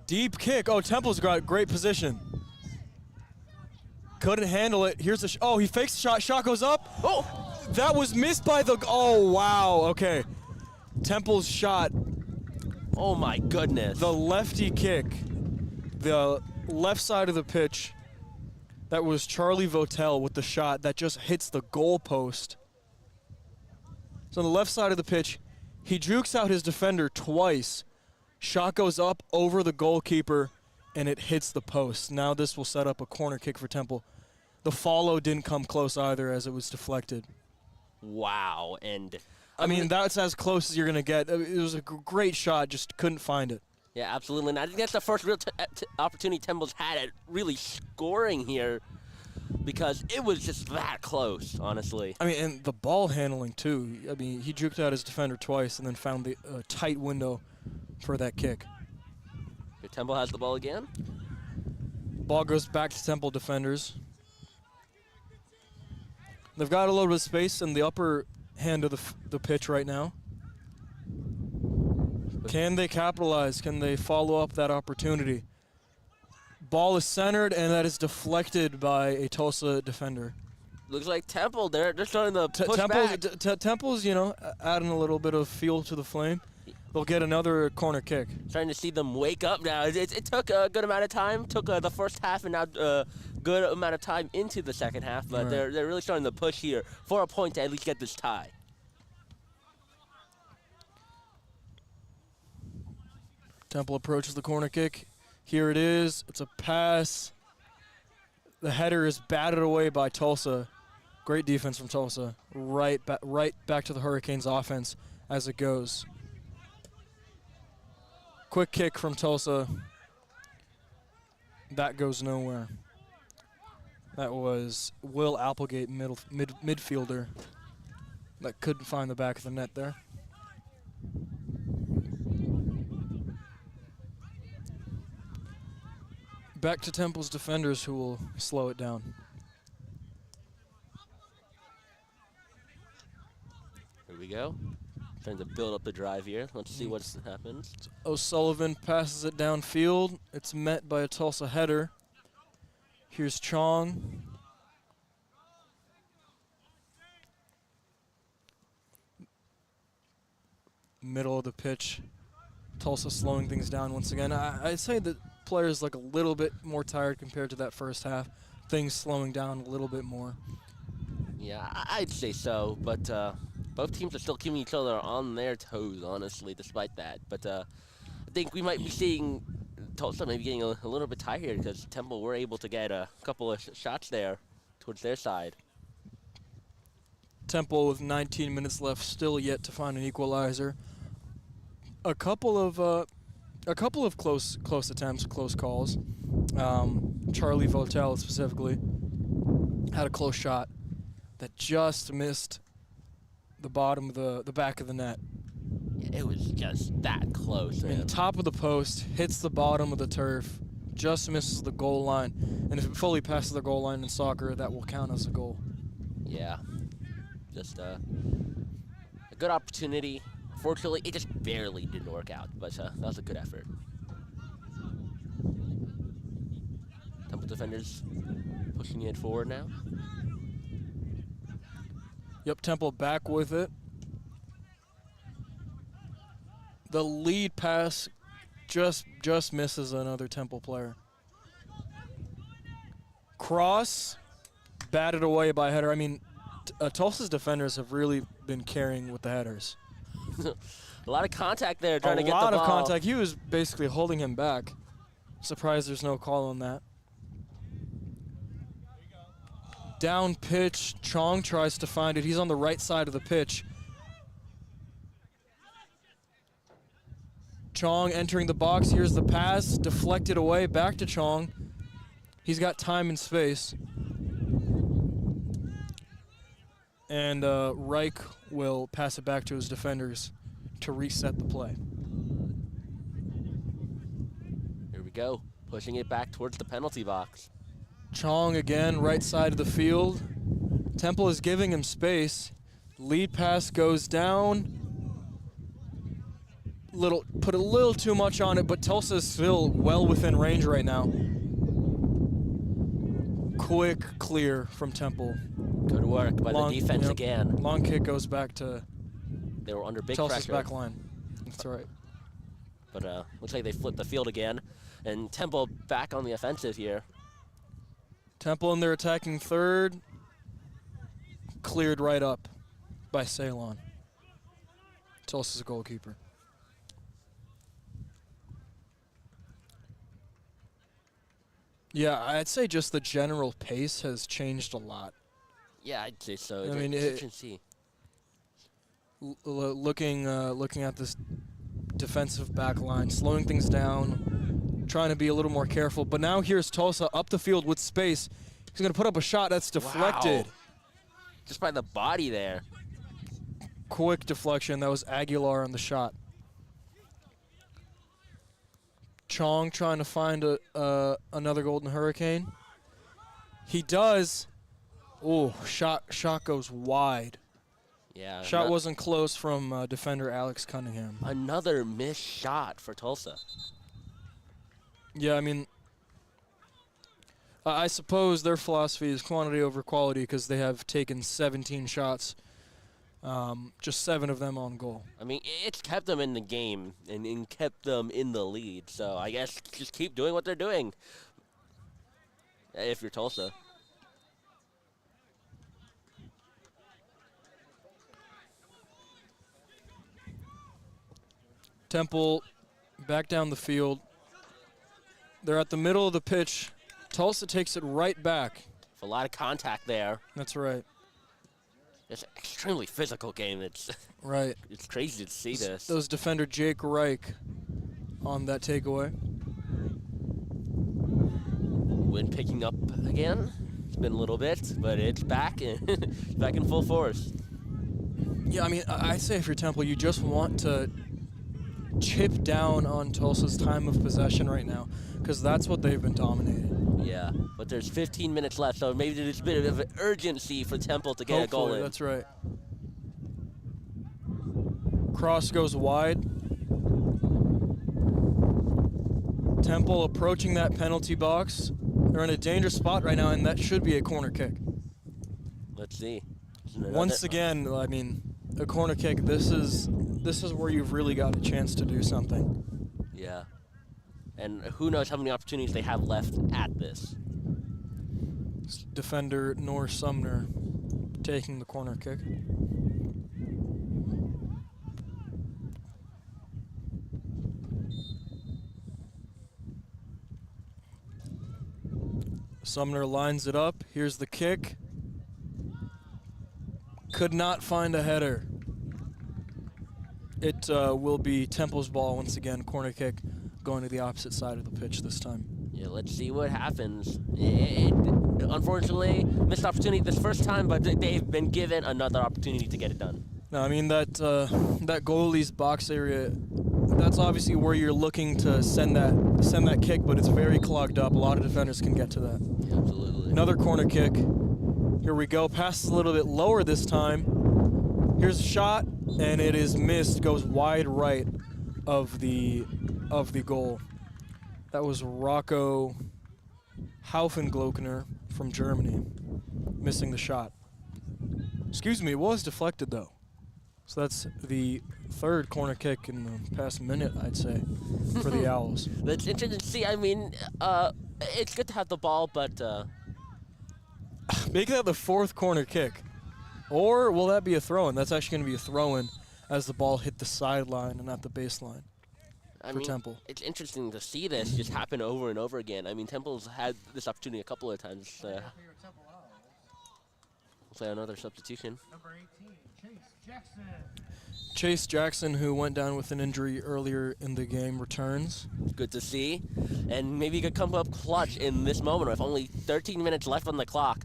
S1: Deep kick. Oh, Temple's got great position. Couldn't handle it. Here's the oh, he fakes the shot. Shot goes up. Oh, that was missed by the. Oh, wow. Okay. Temple's shot.
S2: Oh my goodness.
S1: The lefty kick. The left side of the pitch. That was Charlie Votel with the shot that just hits the goal post. So on the left side of the pitch, he jukes out his defender twice. Shot goes up over the goalkeeper, and it hits the post. Now this will set up a corner kick for Temple. The follow didn't come close either as it was deflected.
S2: Wow. And
S1: I mean, that's as close as you're going to get. It was a great shot, just couldn't find it.
S2: yeah, absolutely. And I think that's the first real opportunity Temple's had at really scoring here because it was just that close, honestly.
S1: I mean, and the ball handling, too. I mean, he juked out his defender twice and then found the tight window for that kick.
S2: Here Temple has the ball again.
S1: Ball goes back to Temple defenders. They've got a little bit of space in the upper hand of the pitch right now. Can they capitalize? Can they follow up that opportunity? Ball is centered, and that is deflected by a Tulsa defender.
S2: Looks like Temple, they're starting to push back.
S1: Temple's, you know, adding a little bit of fuel to the flame. They'll get another corner kick.
S2: Starting to see them wake up now. It took a good amount of time. Took the first half and now a good amount of time into the second half. But
S1: Right.
S2: they're really starting to push here for a point to at least get this tie.
S1: Temple approaches the corner kick. Here it is. It's a pass. The header is batted away by Tulsa. Great defense from Tulsa. Right back to the Hurricanes offense as it goes. Quick kick from Tulsa. That goes nowhere. That was Will Applegate, midfielder, that couldn't find the back of the net there. Back to Temple's defenders, who will slow it down.
S2: we go. Trying to build up the drive here. Let's see what happens.
S1: O'Sullivan passes it downfield. It's met by a Tulsa header. Here's Chong. Middle of the pitch. Tulsa slowing things down once again. I'd say that players look a little bit more tired compared to that first half. Things slowing down a little bit more.
S2: Yeah, I'd say so, but both teams are still keeping each other on their toes, honestly, despite that. But I think we might be seeing Tulsa maybe getting a little bit tired because Temple were able to get a couple of shots there towards their side.
S1: Temple with 19 minutes left, still yet to find an equalizer. A couple of close attempts, close calls. Charlie Votel specifically had a close shot that just missed the bottom of the back of the net.
S2: It was just that close.
S1: I mean, top of the post, hits the bottom of the turf, just misses the goal line. And if it fully passes the goal line in soccer, that will count as a goal.
S2: Yeah, just a good opportunity. Fortunately, it just barely didn't work out, but that was a good effort. Temple defenders pushing it forward now.
S1: Yep, Temple back with it. The lead pass just misses another Temple player. Cross, batted away by header. I mean, Tulsa's defenders have really been carrying with the headers.
S2: A lot of contact there trying to get the ball.
S1: A lot of contact. He was basically holding him back. Surprised there's no call on that. Down pitch, Chong tries to find it. He's on the right side of the pitch. Chong entering the box. Here's the pass, deflected away, back to Chong. He's got time and space. And Reich will pass it back to his defenders to reset the play.
S2: Here we go, pushing it back towards the penalty box.
S1: Chong again, right side of the field. Temple is giving him space. Lead pass goes down. Put a little too much on it, but Tulsa is still well within range right now. Quick clear from Temple.
S2: Good work by the defense again.
S1: Long kick goes back to
S2: they were under big
S1: Tulsa's
S2: pressure.
S1: back line. That's right.
S2: But looks like they flipped the field again. And Temple back on the offensive here.
S1: Temple in their attacking third. Cleared right up by Ceylon. Tulsa's goalkeeper. Yeah, I'd say just the general pace has changed a lot.
S2: Yeah, I'd say so.
S1: I mean, looking at this defensive back line, slowing things down, trying to be a little more careful. But now here's Tulsa up the field with space. He's going to put up a shot that's deflected.
S2: Wow. Just by the body there.
S1: Quick deflection. That was Aguilar on the shot. Chong trying to find another Golden Hurricane. He does. Oh, shot goes wide.
S2: Yeah.
S1: Shot wasn't close from defender Alex Cunningham.
S2: Another missed shot for Tulsa.
S1: Yeah, I mean, I suppose their philosophy is quantity over quality because they have taken 17 shots, just 7 of them on goal.
S2: I mean, it's kept them in the game and kept them in the lead. So I guess just keep doing what they're doing if you're Tulsa.
S1: Temple back down the field. They're at the middle of the pitch. Tulsa takes it right back.
S2: A lot of contact there.
S1: That's right.
S2: It's an extremely physical game. It's
S1: right.
S2: It's crazy to see this.
S1: Those defender Jake Reich on that takeaway.
S2: Wind picking up again. It's been a little bit, but it's back back in full force.
S1: Yeah, I mean, I say if you're Temple, you just want to chip down on Tulsa's time of possession right now because that's what they've been dominating.
S2: Yeah, but there's 15 minutes left, so maybe there's a bit of an urgency for Temple to get a goal in.
S1: That's right. Cross goes wide. Temple approaching that penalty box. They're in a dangerous spot right now, and that should be a corner kick.
S2: Let's see.
S1: Once again, I mean, a corner kick, this is where you've really got a chance to do something.
S2: Yeah. And who knows how many opportunities they have left at this.
S1: Defender North Sumner taking the corner kick. Sumner lines it up. Here's the kick. Could not find a header. It will be Temple's ball once again. Corner kick going to the opposite side of the pitch this time.
S2: Yeah, let's see what happens. Unfortunately, missed opportunity this first time, but they've been given another opportunity to get it done.
S1: No, I mean that goalie's box area. That's obviously where you're looking to send that kick, but it's very clogged up. A lot of defenders can get to that.
S2: Yeah, absolutely.
S1: Another corner kick. Here we go. Passes a little bit lower this time. Here's a shot, and it is missed. Goes wide right of the goal. That was Rocco Haufenglockner from Germany, missing the shot. Excuse me, it was deflected though. So that's the third corner kick in the past minute, I'd say, for the Owls.
S2: That's interesting to see. I mean, it's good to have the ball, but
S1: Make that the fourth corner kick. Or will that be a throw-in? That's actually going to be a throw-in as the ball hit the sideline and not the baseline.
S2: I
S1: for
S2: mean,
S1: Temple.
S2: it's interesting to see this just happen over and over again. I mean, Temple's had this opportunity a couple of times.
S3: For your Temple Owls,
S2: We'll play another substitution.
S3: number 18, Chase Jackson.
S1: Chase Jackson, who went down with an injury earlier in the game, returns.
S2: Good to see. And maybe he could come up clutch in this moment with only 13 minutes left on the clock.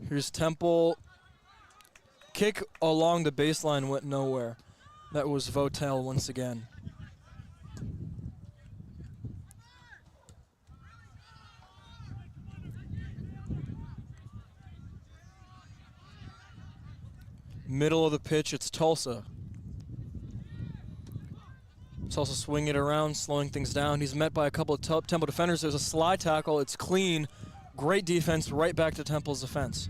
S1: Here's Temple. Kick along the baseline went nowhere. That was Votel once again. Middle of the pitch, it's Tulsa. Tulsa swinging it around, slowing things down. He's met by a couple of Temple defenders. There's a slide tackle. It's clean. Great defense right back to Temple's defense.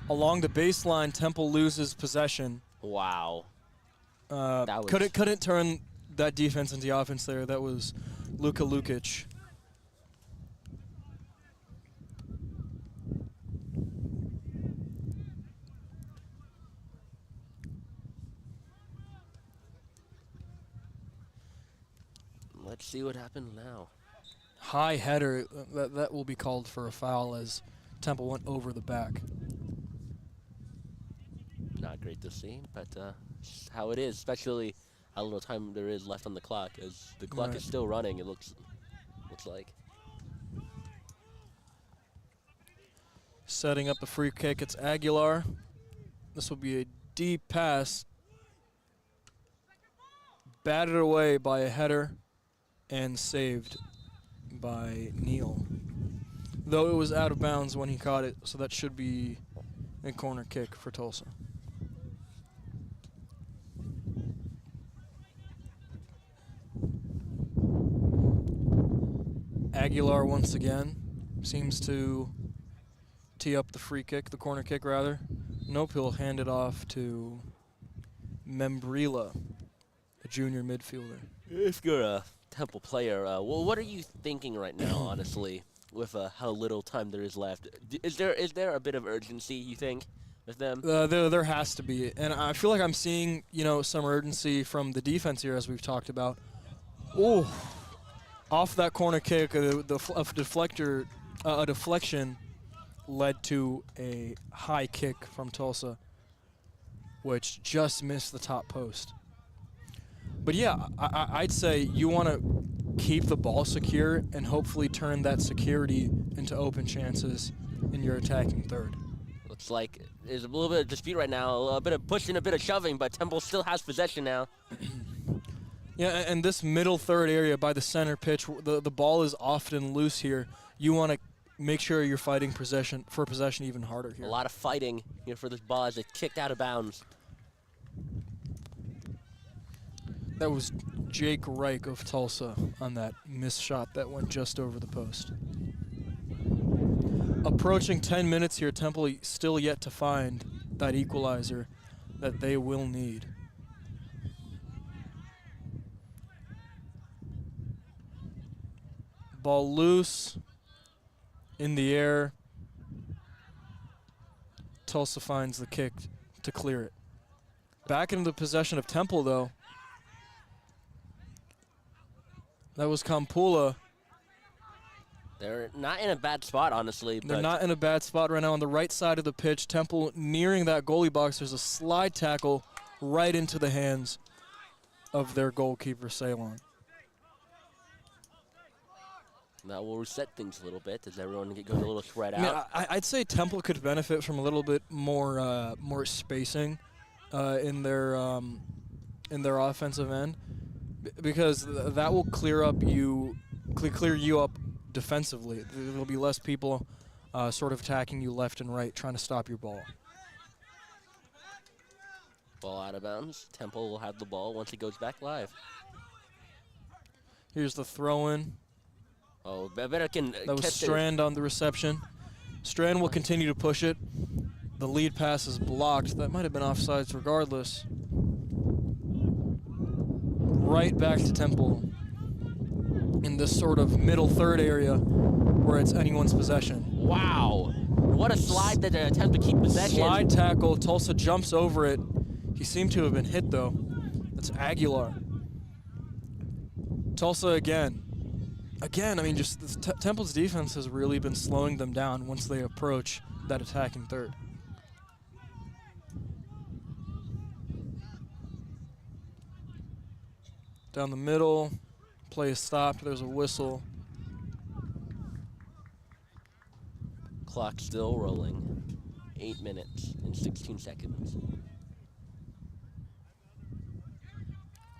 S1: Along the baseline, Temple loses possession.
S2: Wow.
S1: Couldn't turn that defense into offense there. That was Luka Lukic.
S2: Let's see what happens now.
S1: High header. That will be called for a foul as Temple went over the back.
S2: Not great to see, but just how it is, especially how little time there is left on the clock, as the clock is still running, it looks like.
S1: Setting up the free kick, it's Aguilar. This will be a deep pass. Batted away by a header and saved by Neal. Though it was out of bounds when he caught it, so that should be a corner kick for Tulsa. Aguilar once again seems to tee up the free kick, the corner kick rather. Nope, he'll hand it off to Membrila, a junior midfielder.
S2: If you're a Temple player, well, what are you thinking right now, honestly, with how little time there is left? Is there a bit of urgency, you think, with them?
S1: There has to be, and I feel like I'm seeing some urgency from the defense here, as we've talked about. Ooh, off that corner kick, a deflection led to a high kick from Tulsa, which just missed the top post. But yeah, I'd say you want to keep the ball secure and hopefully turn that security into open chances in your attacking third.
S2: Looks like there's a little bit of dispute right now, a bit of pushing, a bit of shoving, but Temple still has possession now.
S1: Yeah, and this middle third area by the center pitch, the ball is often loose here. You want to make sure you're fighting possession even harder here.
S2: A lot of fighting here for this ball as it kicked out of bounds.
S1: That was Jake Reich of Tulsa on that missed shot that went just over the post. Approaching 10 minutes here, Temple still yet to find that equalizer that they will need. Ball loose, in the air. Tulsa finds the kick to clear it. Back into the possession of Temple, though. That was Kampula.
S2: They're not in a bad spot, honestly.
S1: They're not in a bad spot right now on the right side of the pitch. Temple nearing that goalie box. There's a slide tackle right into the hands of their goalkeeper, Ceylon.
S2: That will reset things a little bit as everyone goes a little spread out.
S1: Yeah, I'd say Temple could benefit from a little bit more spacing in their offensive end, because that will clear you up defensively. There'll be less people sort of attacking you left and right, trying to stop your ball.
S2: Ball out of bounds. Temple will have the ball once it goes back live.
S1: Here's the throw-in.
S2: Oh, better can
S1: That was Strand on the reception. Strand will continue to push it. The lead pass is blocked. That might have been offsides regardless. Right back to Temple in this sort of middle third area where it's anyone's possession.
S2: Wow. What a slide that attempt to keep possession.
S1: Slide tackle. Tulsa jumps over it. He seemed to have been hit, though. That's Aguilar. Tulsa again. Again, I mean, just Temple's defense has really been slowing them down once they approach that attacking third. Down the middle, play is stopped, there's a whistle.
S2: Clock still rolling. 8 minutes and 16 seconds.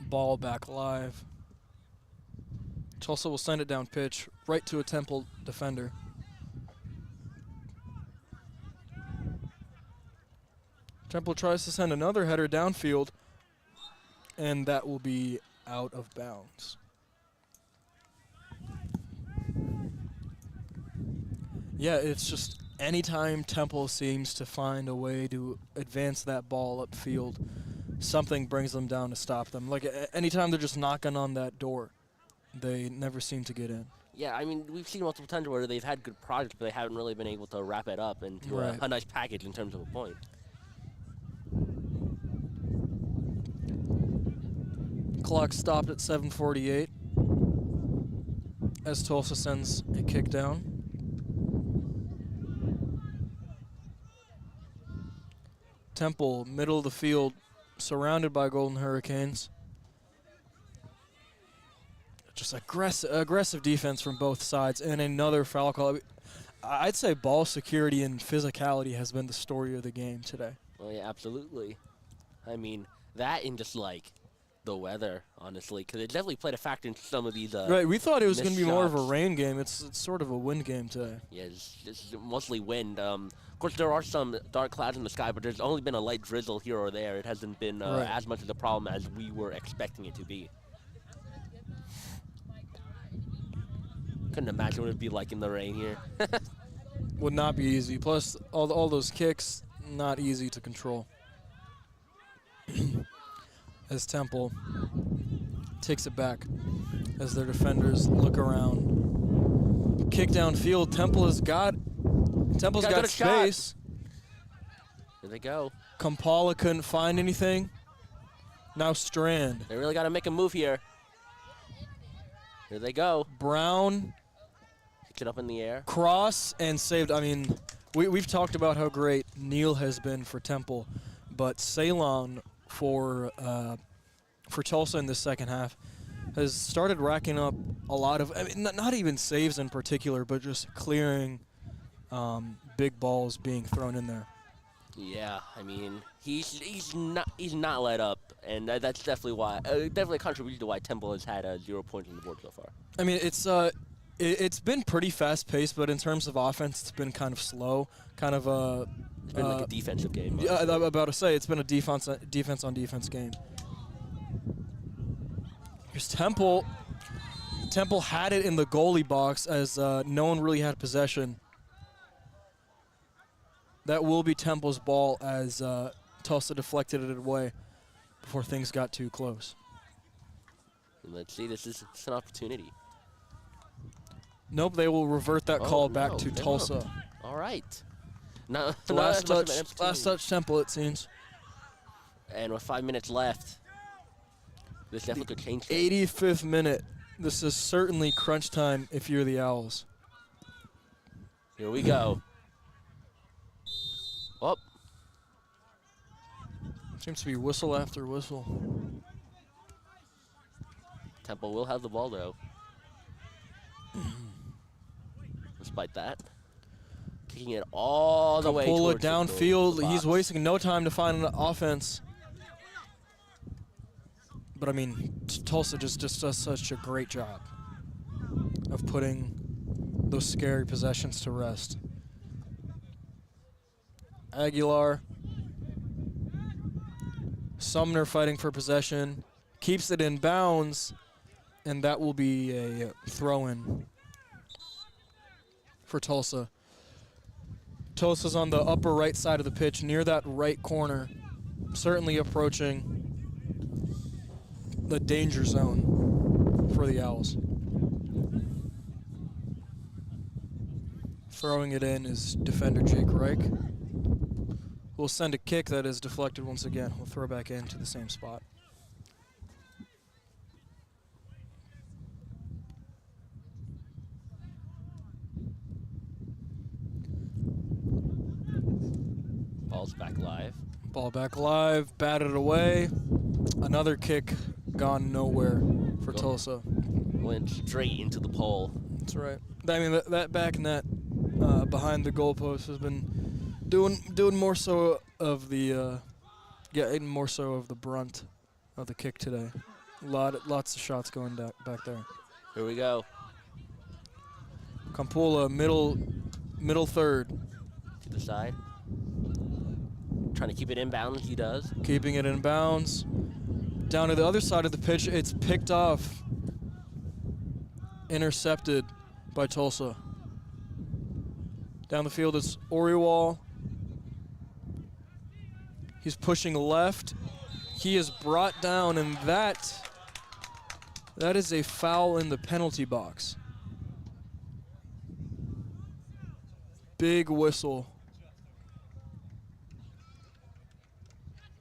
S1: Ball back live. Tulsa will send it down pitch right to a Temple defender. Temple tries to send another header downfield, and that will be out of bounds. Yeah, it's just anytime Temple seems to find a way to advance that ball upfield, something brings them down to stop them. Like anytime they're just knocking on that door, they never seem to get in.
S2: Yeah, I mean, we've seen multiple times where they've had good projects, but they haven't really been able to wrap it up into a nice package in terms of a point.
S1: Clock stopped at 7:48 as Tulsa sends a kick down. Temple, middle of the field, surrounded by Golden Hurricanes. Just aggressive defense from both sides, and another foul call. I'd say ball security and physicality has been the story of the game today.
S2: Well, yeah, absolutely. I mean, that and just like the weather, honestly, because it definitely played a factor in some of these.
S1: Right, we thought it was going to be more of a
S2: shots.
S1: rain game. It's sort of a wind game today.
S2: Yeah, it's mostly wind. Of course, there are some dark clouds in the sky, but there's only been a light drizzle here or there. It hasn't been as much of a problem as we were expecting it to be. Couldn't imagine what it'd be like in the rain here.
S1: Would not be easy. Plus, all those kicks, not easy to control. As Temple takes it back, as their defenders look around. Kick downfield. Temple's got space.
S2: Here they go.
S1: Kampala couldn't find anything. Now Strand.
S2: They really got to make a move here. Here they go.
S1: Brown.
S2: Picks it up in the air.
S1: Cross and saved. I mean, we've talked about how great Neal has been for Temple, but Ceylon for Tulsa in the second half has started racking up a lot of, I mean, not even saves in particular, but just clearing big balls being thrown in there.
S2: Yeah, I mean, he's not let up, and that's definitely why definitely a contribution to why Temple has had 0 points on the board so far.
S1: I mean, it's It's been pretty fast-paced, but in terms of offense, it's been kind of slow. Kind of
S2: It's been like a defensive game.
S1: Yeah, I'm about to say it's been a defense on defense game. Here's Temple. Temple had it in the goalie box as no one really had possession. That will be Temple's ball as Tulsa deflected it away before things got too close.
S2: And let's see, it's an opportunity.
S1: Nope, they will revert that call back to
S2: they
S1: Tulsa.
S2: won't. All right. No,
S1: Last
S2: not much of an
S1: touch
S2: opportunity.
S1: Temple, it seems.
S2: And with 5 minutes left, this definitely could change things.
S1: 85th minute. This is certainly crunch time if you're the Owls.
S2: Here we go. Oh,
S1: Seems to be whistle after whistle.
S2: Temple will have the ball, though. Despite that. Kicking it all the way
S1: Pull
S2: towards
S1: it downfield.
S2: the
S1: He's
S2: box.
S1: wasting no time to find an offense. But I mean, Tulsa just does such a great job of putting those scary possessions to rest. Aguilar. Sumner fighting for possession. Keeps it in bounds. And that will be a throw-in for Tulsa. Tulsa's on the upper right side of the pitch, near that right corner, certainly approaching the danger zone for the Owls. Throwing it in is defender Jake Reich. We'll send a kick that is deflected once again. We'll throw back into the same spot.
S2: Ball's back live.
S1: Ball back live, batted away. Another kick gone nowhere for Tulsa.
S2: Went straight into the pole.
S1: That's right. I mean, that back net behind the goalpost has been doing more so of the getting more so of the brunt of the kick today. Lots of shots going back there.
S2: Here we go.
S1: Kampula middle third,
S2: To the side. Trying to keep it in bounds, he does.
S1: keeping it in bounds. Down to the other side of the pitch, it's picked off, intercepted by Tulsa. Down the field is Oriwal. He's pushing left. He is brought down, and that is a foul in the penalty box. Big whistle.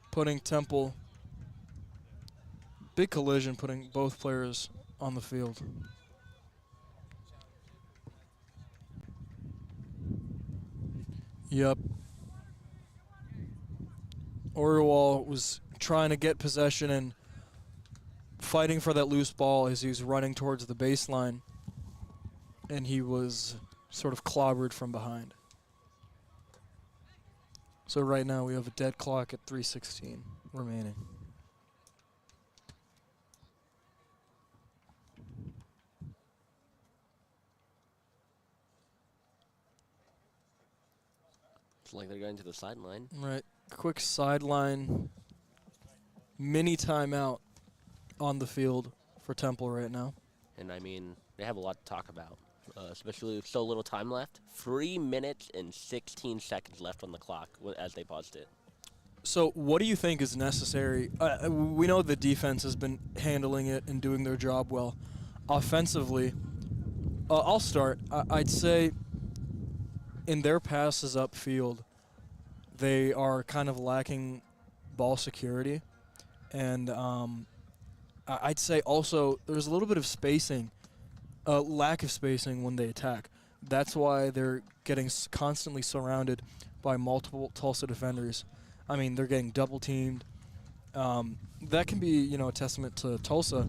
S1: Putting Temple, big collision, putting both players on the field. Yep. Oriwal was trying to get possession and fighting for that loose ball as he was running towards the baseline, and he was sort of clobbered from behind. So right now we have a dead clock at 3:16 remaining.
S2: It's like they're going to the sideline.
S1: Right, quick sideline, mini timeout on the field for Temple right now.
S2: And I mean, they have a lot to talk about, especially with so little time left. 3 minutes and 16 seconds left on the clock as they paused it.
S1: So what do you think is necessary? We know the defense has been handling it and doing their job well. Offensively, I'll start. I'd say in their passes upfield, they are kind of lacking ball security. And I'd say also there's a little bit of spacing, lack of spacing when they attack. That's why they're getting constantly surrounded by multiple Tulsa defenders. I mean, they're getting double teamed. That can be, a testament to Tulsa.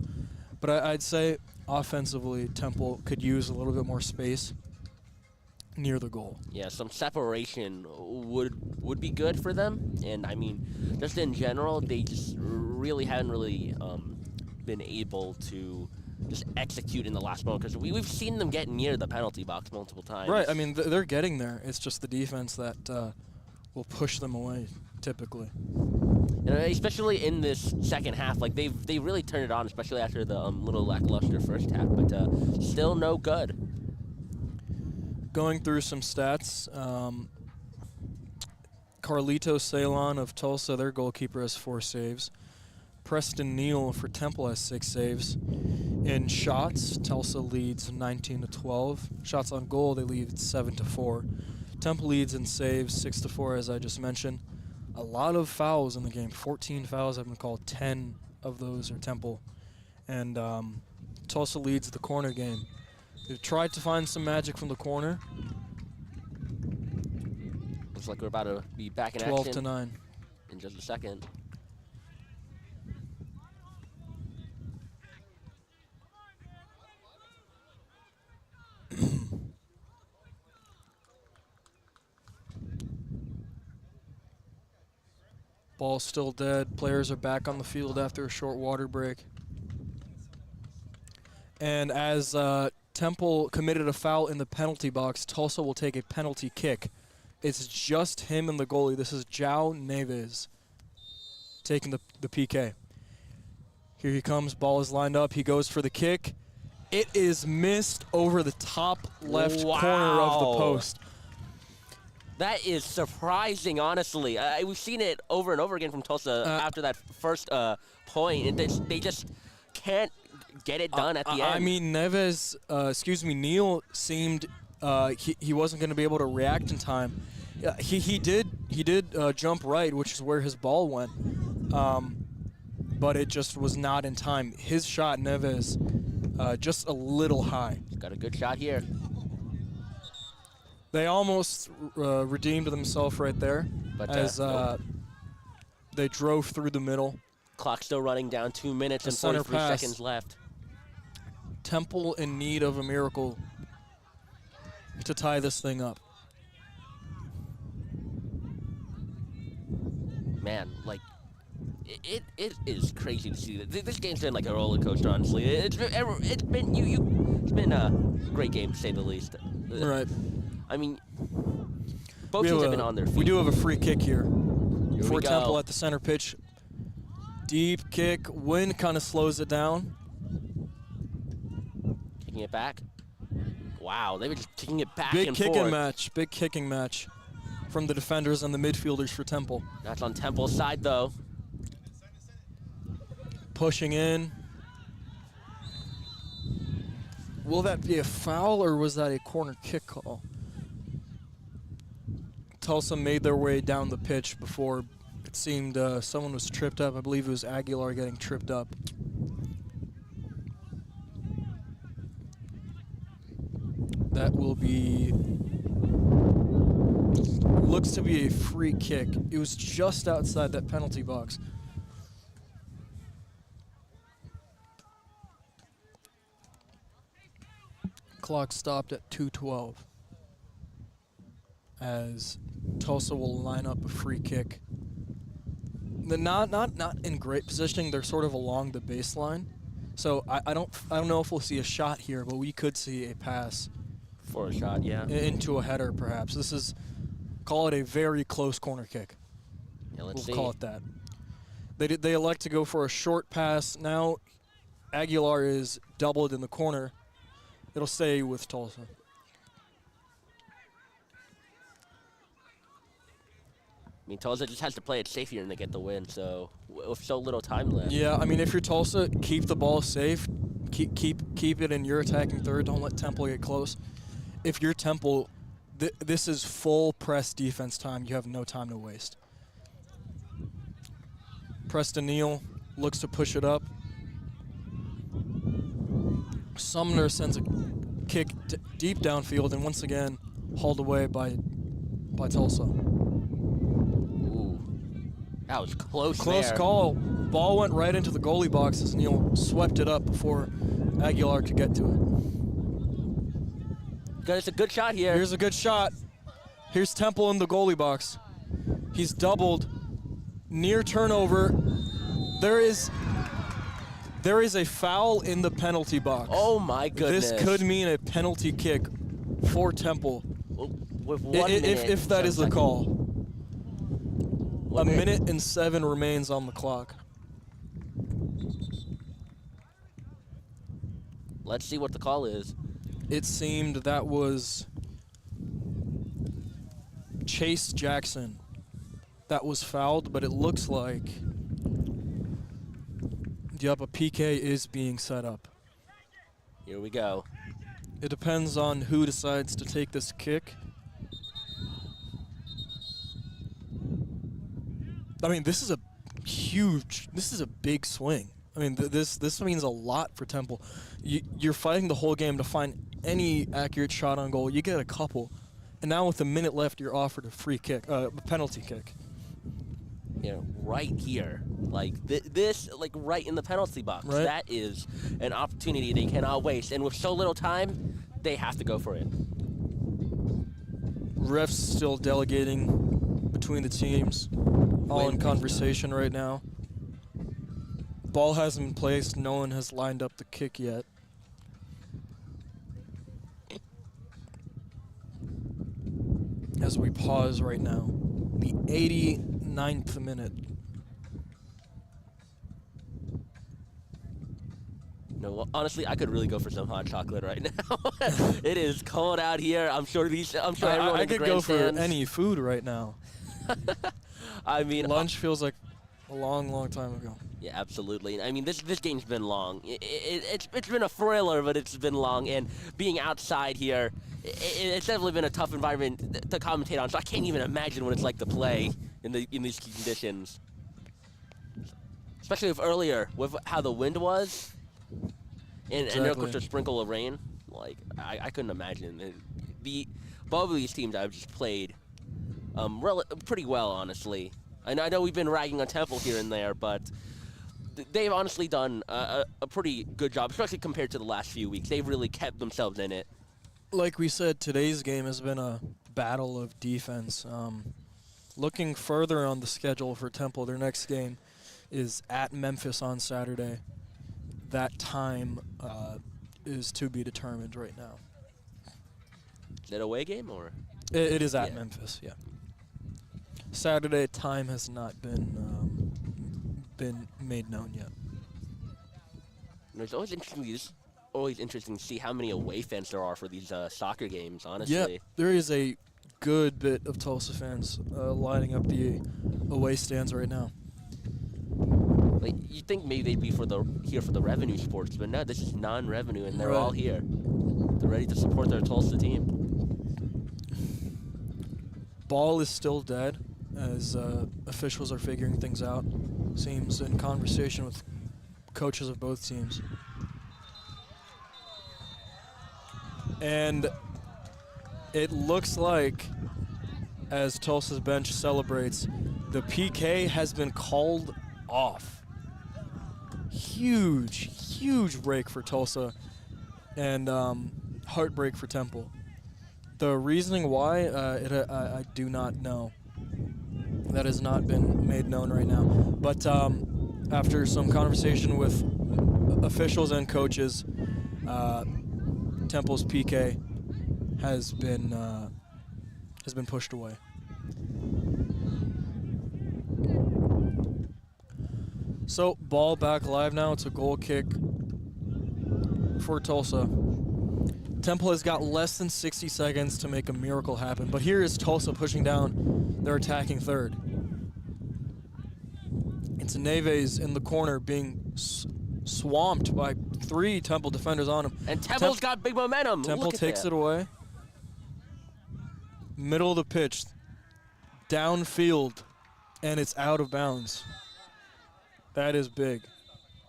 S1: But I'd say offensively, Temple could use a little bit more space near the goal.
S2: Yeah, some separation would be good for them. And I mean, just in general, they just really haven't been able to just execute in the last moment, because we've seen them get near the penalty box multiple times.
S1: Right. I mean, they're getting there. It's just the defense that will push them away typically.
S2: And especially in this second half, like they really turned it on, especially after the little lackluster first half. But still no good.
S1: Going through some stats. Carlito Ceylon of Tulsa, their goalkeeper, has 4 saves. Preston Neal for Temple has 6 saves. In shots, Tulsa leads 19-12. Shots on goal, they lead 7-4. Temple leads in saves 6-4, as I just mentioned. A lot of fouls in the game. 14 fouls have been called. 10 of those are Temple. And Tulsa leads the corner game. They've tried to find some magic from the corner.
S2: Looks like we're about to be back in
S1: 12
S2: action.
S1: 12-9.
S2: In just a second.
S1: Ball's still dead. Players are back on the field after a short water break. And as Temple committed a foul in the penalty box, Tulsa will take a penalty kick. It's just him and the goalie. This is João Neves taking the PK. Here he comes. Ball is lined up. He goes for the kick. It is missed over the top left corner of the post.
S2: That is surprising, honestly. We've seen it over and over again from Tulsa after that first point. They just can't get it done at the end.
S1: I mean, Neves, Neal seemed he wasn't going to be able to react in time. He did jump right, which is where his ball went, but it just was not in time. His shot, Neves, just a little high.
S2: He's got a good shot here.
S1: They almost redeemed themselves right there,
S2: but
S1: as they drove through the middle.
S2: Clock still running down. 2 minutes and 43 seconds left.
S1: Temple in need of a miracle to tie this thing up.
S2: Man, like, it is crazy to see that. This game's been like a roller coaster, honestly. It's been a great game, to say the least.
S1: Right.
S2: I mean, both teams have been on their feet.
S1: We do have a free kick here for
S2: go.
S1: Temple at the center pitch. Deep kick. Wind kind of slows it down.
S2: Kicking it back. Wow, they were just kicking it back
S1: Big
S2: and
S1: kicking
S2: forth.
S1: match. Big kicking match from the defenders and the midfielders for Temple.
S2: That's on Temple's side, though.
S1: Pushing in. Will that be a foul or was that a corner kick call? Tulsa made their way down the pitch before it seemed someone was tripped up. I believe it was Aguilar getting tripped up. That will be, looks to be a free kick. It was just outside that penalty box. Clock stopped at 2:12 as Tulsa will line up a free kick. They're not in great positioning. They're sort of along the baseline, so I don't know if we'll see a shot here, but we could see a pass
S2: For a shot, yeah.
S1: into a header, perhaps. This is, call it a very close corner kick.
S2: Yeah, let's
S1: We'll
S2: see.
S1: call it that. They elect to go for a short pass. Now Aguilar is doubled in the corner. It'll stay with Tulsa.
S2: I mean, Tulsa just has to play it safe here and they get the win. So with so little time left.
S1: Yeah, I mean, if you're Tulsa, keep the ball safe. Keep it in your attacking third. Don't let Temple get close. If you're Temple, this is full press defense time. You have no time to waste. Preston Neal looks to push it up. Sumner sends a kick deep downfield, and once again hauled away by Tulsa.
S2: Ooh, that was close.
S1: Close call. Ball went right into the goalie box as Neal swept it up before Aguilar could get to it.
S2: It's a good shot here.
S1: Here's a good shot. Here's Temple in the goalie box. He's doubled. Near turnover. There is There is a foul in the penalty box.
S2: Oh my goodness.
S1: This could mean a penalty kick for Temple.
S2: With 1 minute.
S1: If that is the call. A
S2: 1 minute.
S1: minute and 7 remains on the clock.
S2: Let's see what the call is.
S1: It seemed that was Chase Jackson that was fouled, but it looks like, yep, a PK is being set up.
S2: Here we go.
S1: It depends on who decides to take this kick. I mean, this is a big swing. I mean, this means a lot for Temple. You're fighting the whole game to find any accurate shot on goal. You get a couple, and now with a minute left, you're offered a free kick, a penalty kick.
S2: Yeah, right here, like this, like right in the penalty box.
S1: Right.
S2: That is an opportunity they cannot waste, and with so little time, they have to go for it.
S1: Refs still delegating between the teams, all in conversation right now. Ball hasn't been placed. No one has lined up the kick yet. As we pause right now, the 89th minute.
S2: No, well, honestly, I could really go for some hot chocolate right now. It is cold out here. I'm sure everyone
S1: I
S2: in the
S1: could go for
S2: grandstands-
S1: any food right now.
S2: I mean,
S1: Lunch feels like a long, long time ago.
S2: yeah, absolutely. I mean, this game's been long. It's been a thriller, but it's been long. And being outside here, it's definitely been a tough environment to commentate on. So I can't even imagine what it's like to play in these conditions. Especially with how the wind was, and of course a sprinkle of rain. Like I couldn't imagine. Both of these teams I've just played pretty well, honestly. And I know we've been ragging on Temple here and there, but they've honestly done a pretty good job, especially compared to the last few weeks. They've really kept themselves in it.
S1: Like we said, today's game has been a battle of defense. Looking further on the schedule for Temple, their next game is at Memphis on Saturday. That time is to be determined right now.
S2: Is it a away game or?
S1: It is at
S2: Yeah.
S1: Memphis, yeah. Saturday time has not been made known yet.
S2: It's always interesting to see how many away fans there are for these soccer games, honestly.
S1: Yeah, there is a good bit of Tulsa fans lining up the away stands right now.
S2: Like, you'd think maybe they'd be here for the revenue sports, but no, this is non-revenue, and they're all here. They're ready to support their Tulsa team.
S1: Ball is still dead as officials are figuring things out. Seems in conversation with coaches of both teams. And it looks like, as Tulsa's bench celebrates, the PK has been called off. Huge break for Tulsa, and heartbreak for Temple. The reasoning why, I do not know. That has not been made known right now. But after some conversation with officials and coaches, Temple's PK has been pushed away. So ball back live now. It's a goal kick for Tulsa. Temple has got less than 60 seconds to make a miracle happen, but here is Tulsa pushing down their attacking third. It's Neves in the corner being swamped by 3 Temple defenders on him.
S2: And Temple's got big momentum.
S1: Temple takes it away. Middle of the pitch, downfield, and it's out of bounds. That is big.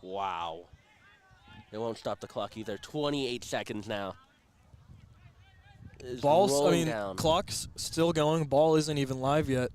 S2: Wow. It won't stop the clock either. 28 seconds now. Down.
S1: Clock's still going. Ball isn't even live yet.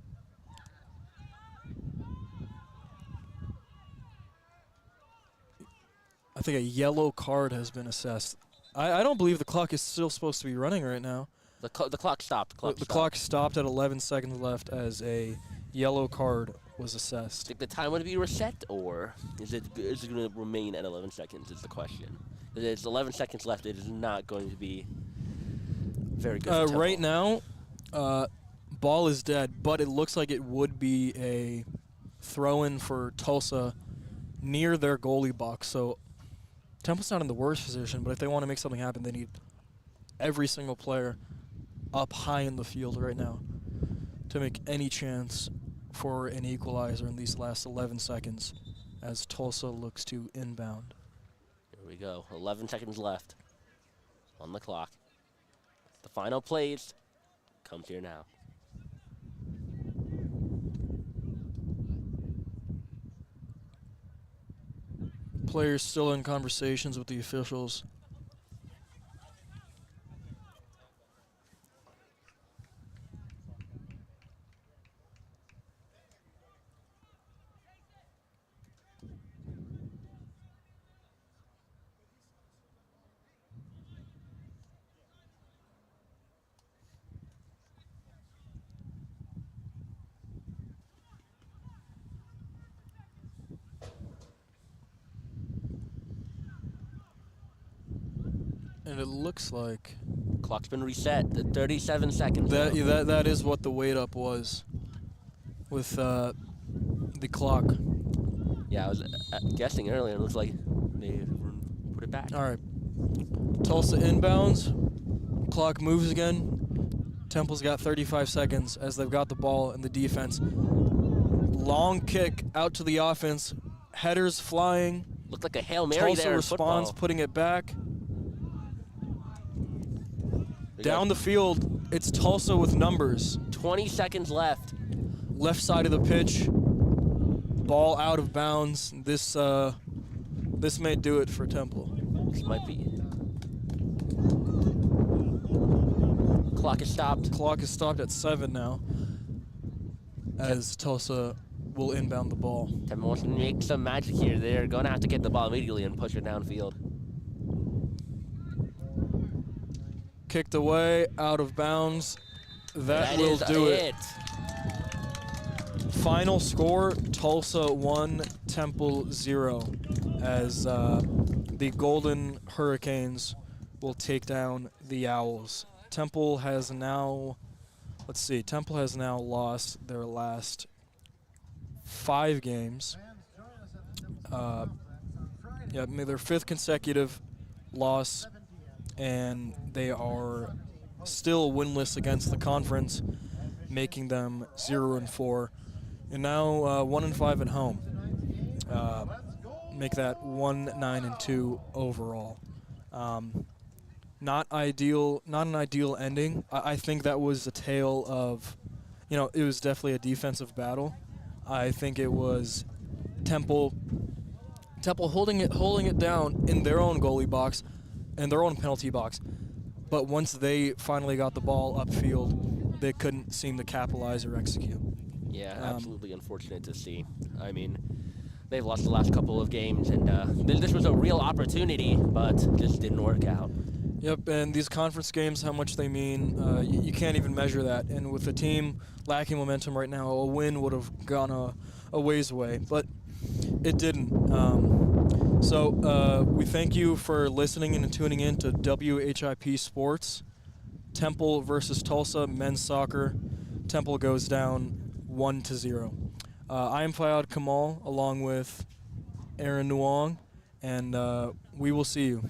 S1: I think a yellow card has been assessed. I don't believe the clock is still supposed to be running right now.
S2: The clock stopped.
S1: The clock stopped at 11 seconds left as a yellow card was assessed.
S2: Think the time would be reset, or is it going to remain at 11 seconds? Is the question. If it's 11 seconds left, it is not going to be very good. For Temple.
S1: Right now, ball is dead, but it looks like it would be a throw-in for Tulsa near their goalie box. So Temple's not in the worst position, but if they want to make something happen, they need every single player up high in the field right now to make any chance for an equalizer in these last 11 seconds as Tulsa looks to inbound.
S2: Here we go. 11 seconds left on the clock. The final plays comes here now.
S1: Players still in conversations with the officials. And it looks like
S2: Clock's been reset to 37 seconds.
S1: that is what the wait up was with the clock.
S2: Yeah, I was guessing earlier. It looks like they put it back.
S1: All right. Tulsa inbounds. Clock moves again. Temple's got 35 seconds as they've got the ball in the defense. Long kick out to the offense. Headers flying.
S2: Looked like a Hail Mary
S1: Tulsa
S2: there.
S1: responds, putting it back. Down the field, it's Tulsa with numbers.
S2: 20 seconds left.
S1: Left side of the pitch. Ball out of bounds. This may do it for Temple.
S2: This might be. Clock is stopped.
S1: Clock is stopped at 7 now as Tulsa will inbound the ball.
S2: Temple wants to make some magic here. They're going to have to get the ball immediately and push it downfield.
S1: Kicked away, out of bounds. That will do it. Final score, Tulsa 1, Temple 0, as the Golden Hurricanes will take down the Owls. Temple has now, Temple has now lost their last 5 games. Their 5th consecutive loss, and they are still winless against the conference, making them 0-4. And now 1-5 at home. Make that 1-9-2 overall. Not an ideal ending. I think that was a tale of, it was definitely a defensive battle. I think it was Temple holding it down in their own goalie box and their own penalty box. But once they finally got the ball upfield, they couldn't seem to capitalize or execute.
S2: Yeah, absolutely unfortunate to see. I mean, they've lost the last couple of games, and this was a real opportunity, but just didn't work out.
S1: Yep, and these conference games, how much they mean, you can't even measure that. And with the team lacking momentum right now, a win would have gone a ways away, but it didn't. So we thank you for listening and tuning in to WHIP Sports. Temple versus Tulsa, men's soccer. Temple goes down 1-0. I am Fayad Kamal along with Aaron Nuong, and we will see you.